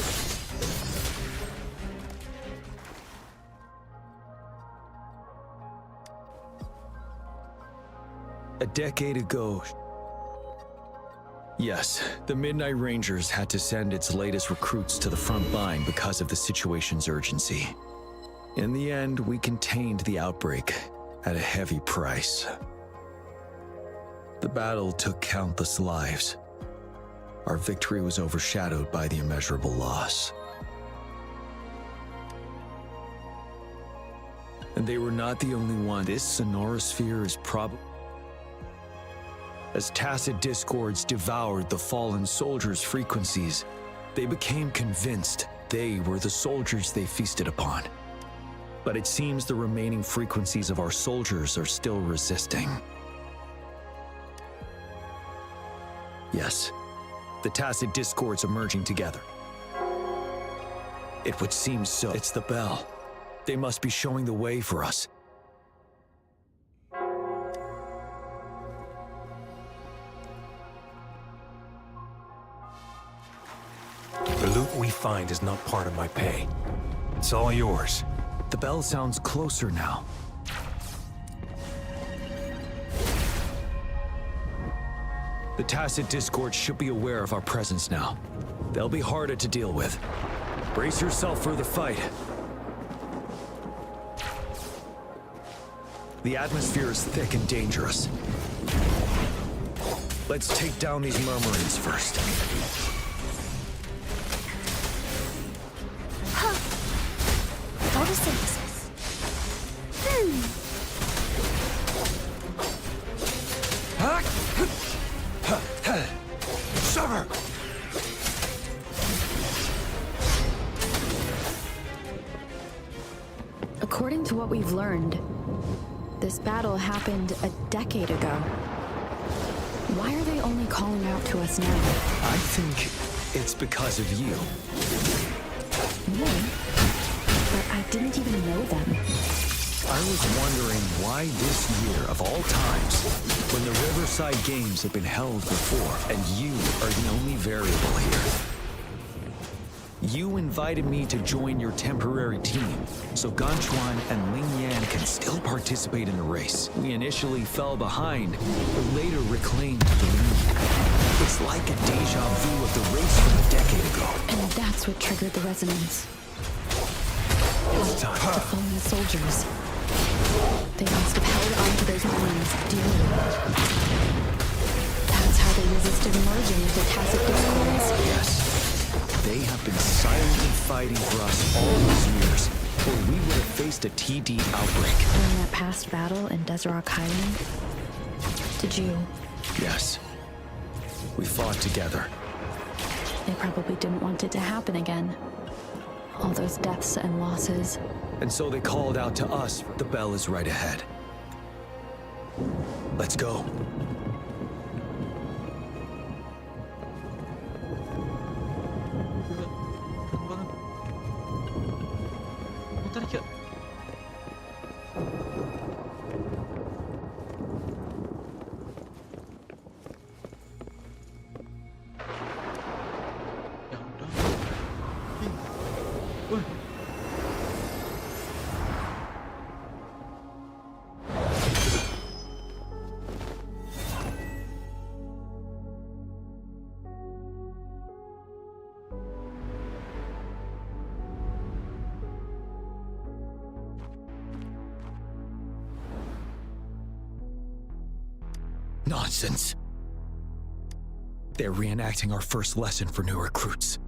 A decade ago... Yes, the Midnight Rangers had to send its latest recruits to the front line because of the situation's urgency. In the end, we contained the outbreak at a heavy price. The battle took countless lives. Our victory was overshadowed by the immeasurable loss. And they were not the only one. This sonorosphere is probably... As Tacit Discords devoured the fallen soldiers' frequencies, they became convinced they were the soldiers they feasted upon. But it seems the remaining frequencies of our soldiers are still resisting. Yes, the Tacit Discords are merging together. It would seem so. It's the bell. They must be showing the way for us. The loot we find is not part of my pay. It's all yours. The bell sounds closer now. The Tacit Discord should be aware of our presence now. They'll be harder to deal with. Brace yourself for the fight. The atmosphere is thick and dangerous. Let's take down these murmurings first. Photosynthesis. Summer! According to what we've learned, this battle happened a decade ago. Why are they only calling out to us now? I think it's because of you. Me? But I didn't even know them. I was wondering why this year of all times, when the Riverside Games have been held before, and you are the only variable here. You invited me to join your temporary team, so Ganchuan and Ling Yan can still participate in the race. We initially fell behind, but later reclaimed the lead. It's like a deja vu of the race from a decade ago. And that's what triggered the resonance. It's time. The fallen soldiers. They must have held on to those memories dearly. they resisted merging into tacit discords. Yes. They have been silently fighting for us all these years, or we would have faced a TD outbreak. During that past battle in Desert Highland, did you... Yes. We fought together. They probably didn't want it to happen again. All those deaths and losses. And so they called out to us. The bell is right ahead. Let's go. Bentar, Cak. Ya udah. Wah. Nonsense. They're reenacting our first lesson for new recruits.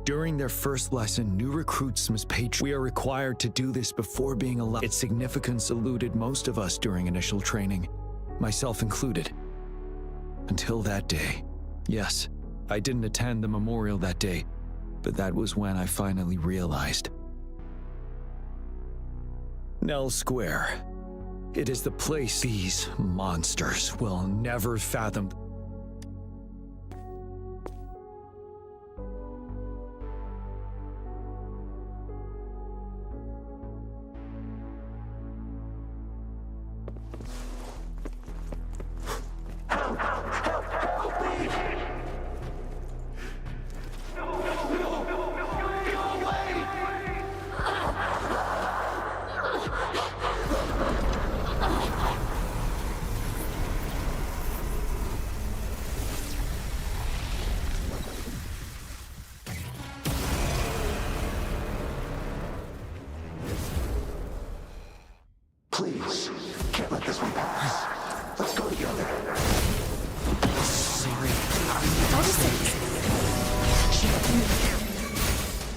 During their first lesson, new recruits must pay. We are required to do this before being allowed. Its significance eluded most of us during initial training, myself included. Until that day. Yes, I didn't attend the memorial that day, but that was when I finally realized. Nell Square. It is the place these monsters will never fathom. Please, can't let this one pass. Let's go together.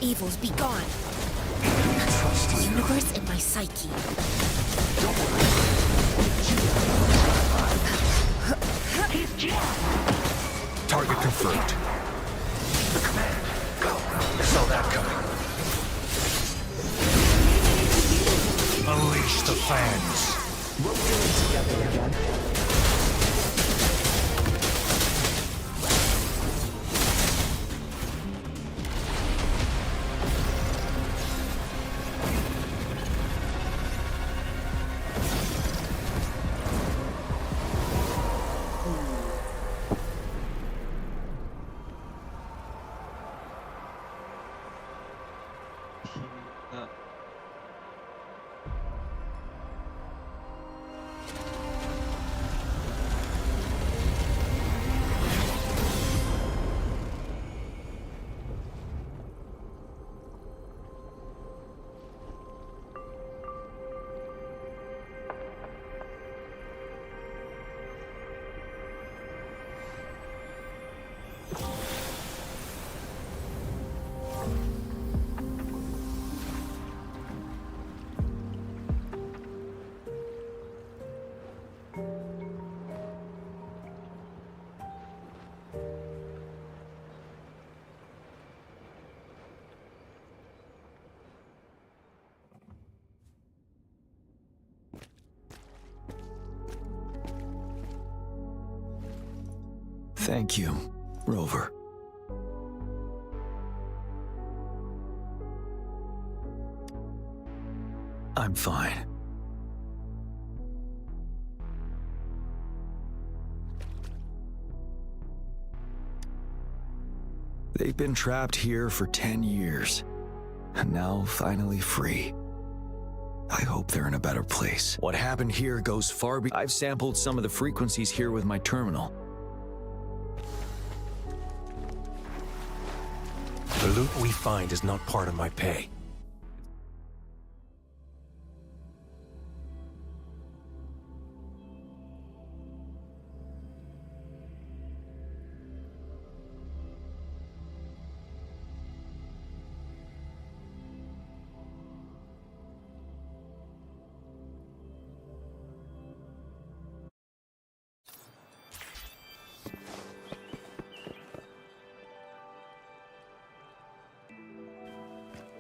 Evils be gone. Trust The universe in my psyche. Don't Target confirmed. The command. Go. Saw that coming. Unleash the fans. We'll do it together again. Thank you, Rover. I'm fine. They've been trapped here for 10 years, and now finally free. I hope they're in a better place. What happened here goes far beyond. I've sampled some of the frequencies here with my terminal. The loot we find is not part of my pay.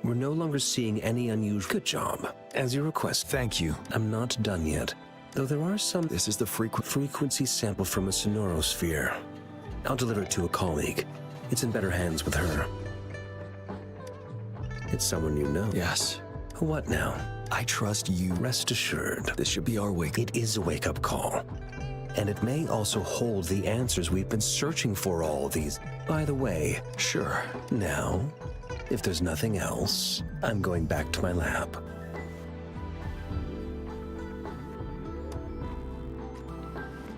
We're no longer seeing any unusual... Good job. As you request. Thank you. I'm not done yet. Though there are some... This is the frequency sample from a sonorosphere. I'll deliver it to a colleague. It's in better hands with her. It's someone you know. Yes. What now? I trust you. Rest assured. This should be our wake. It is a wake-up call. And it may also hold the answers we've been searching for all these. By the way, sure. Now, if there's nothing else, I'm going back to my lab.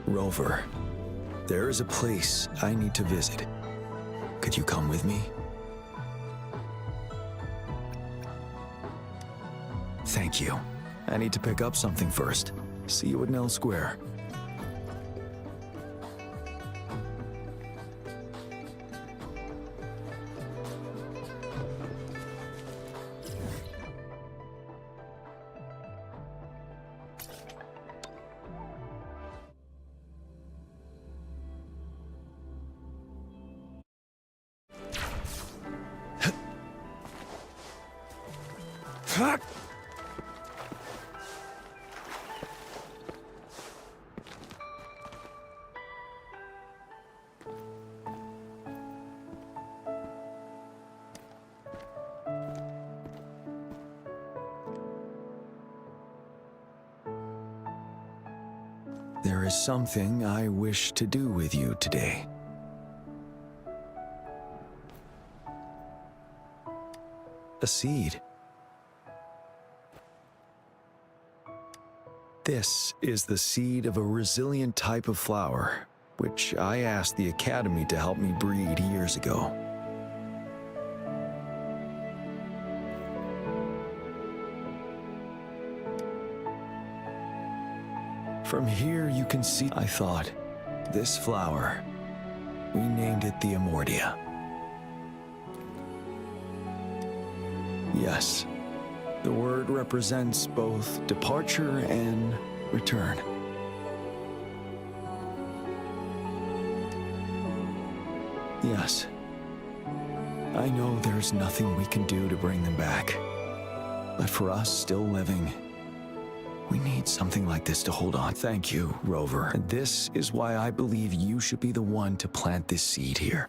Rover, there is a place I need to visit. Could you come with me? Thank you. I need to pick up something first. See you at Nell Square. There is something I wish to do with you today. A seed. This is the seed of a resilient type of flower, which I asked the Academy to help me breed years ago. From here you can see, I thought, this flower, we named it the Amortia. Yes, the word represents both departure and return. Yes, I know there's nothing we can do to bring them back, but for us still living, we need something like this to hold on. Thank you, Rover. And this is why I believe you should be the one to plant this seed here.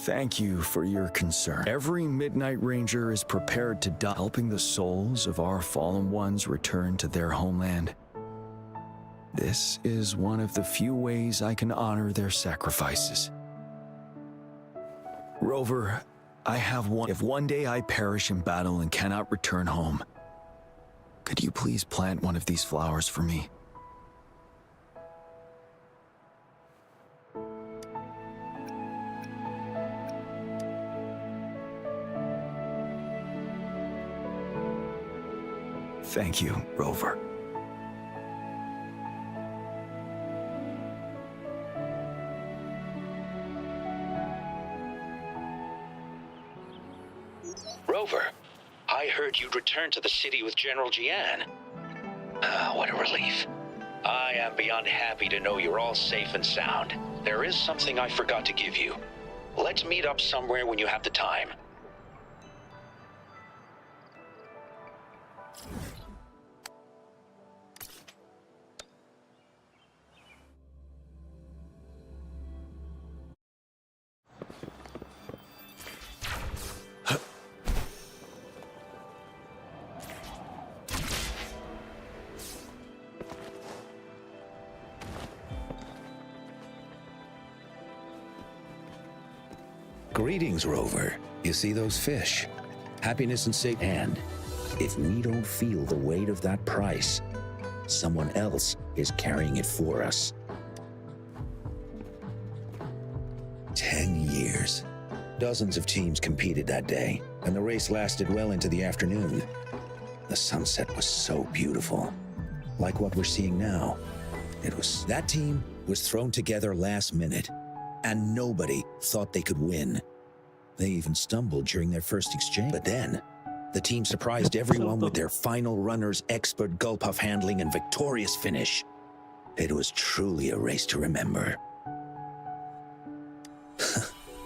Thank you for your concern. Every Midnight Ranger is prepared to die, helping the souls of our fallen ones return to their homeland. This is one of the few ways I can honor their sacrifices. Rover, I have one. If one day I perish in battle and cannot return home, could you please plant one of these flowers for me? Thank you, Rover. Rover, I heard you'd returned to the city with General Jian. What a relief. I am beyond happy to know you're all safe and sound. There is something I forgot to give you. Let's meet up somewhere when you have the time. Greetings, Rover. You see those fish? Happiness and safety. And if we don't feel the weight of that price, someone else is carrying it for us. 10 years. Dozens of teams competed that day, and the race lasted well into the afternoon. The sunset was so beautiful. Like what we're seeing now. That team was thrown together last minute. and nobody thought they could win. They even stumbled during their first exchange. But then, the team surprised everyone with their final runner's expert gulpuff handling and victorious finish. It was truly a race to remember.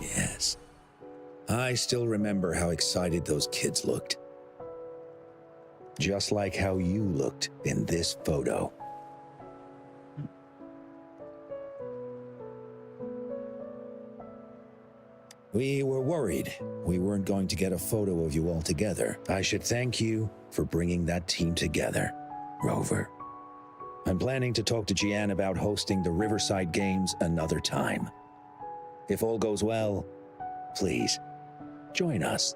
Yes. I still remember how excited those kids looked. Just like how you looked in this photo. We were worried we weren't going to get a photo of you all together. I should thank you for bringing that team together, Rover. I'm planning to talk to Jian about hosting the Riverside Games another time. If all goes well, please, join us.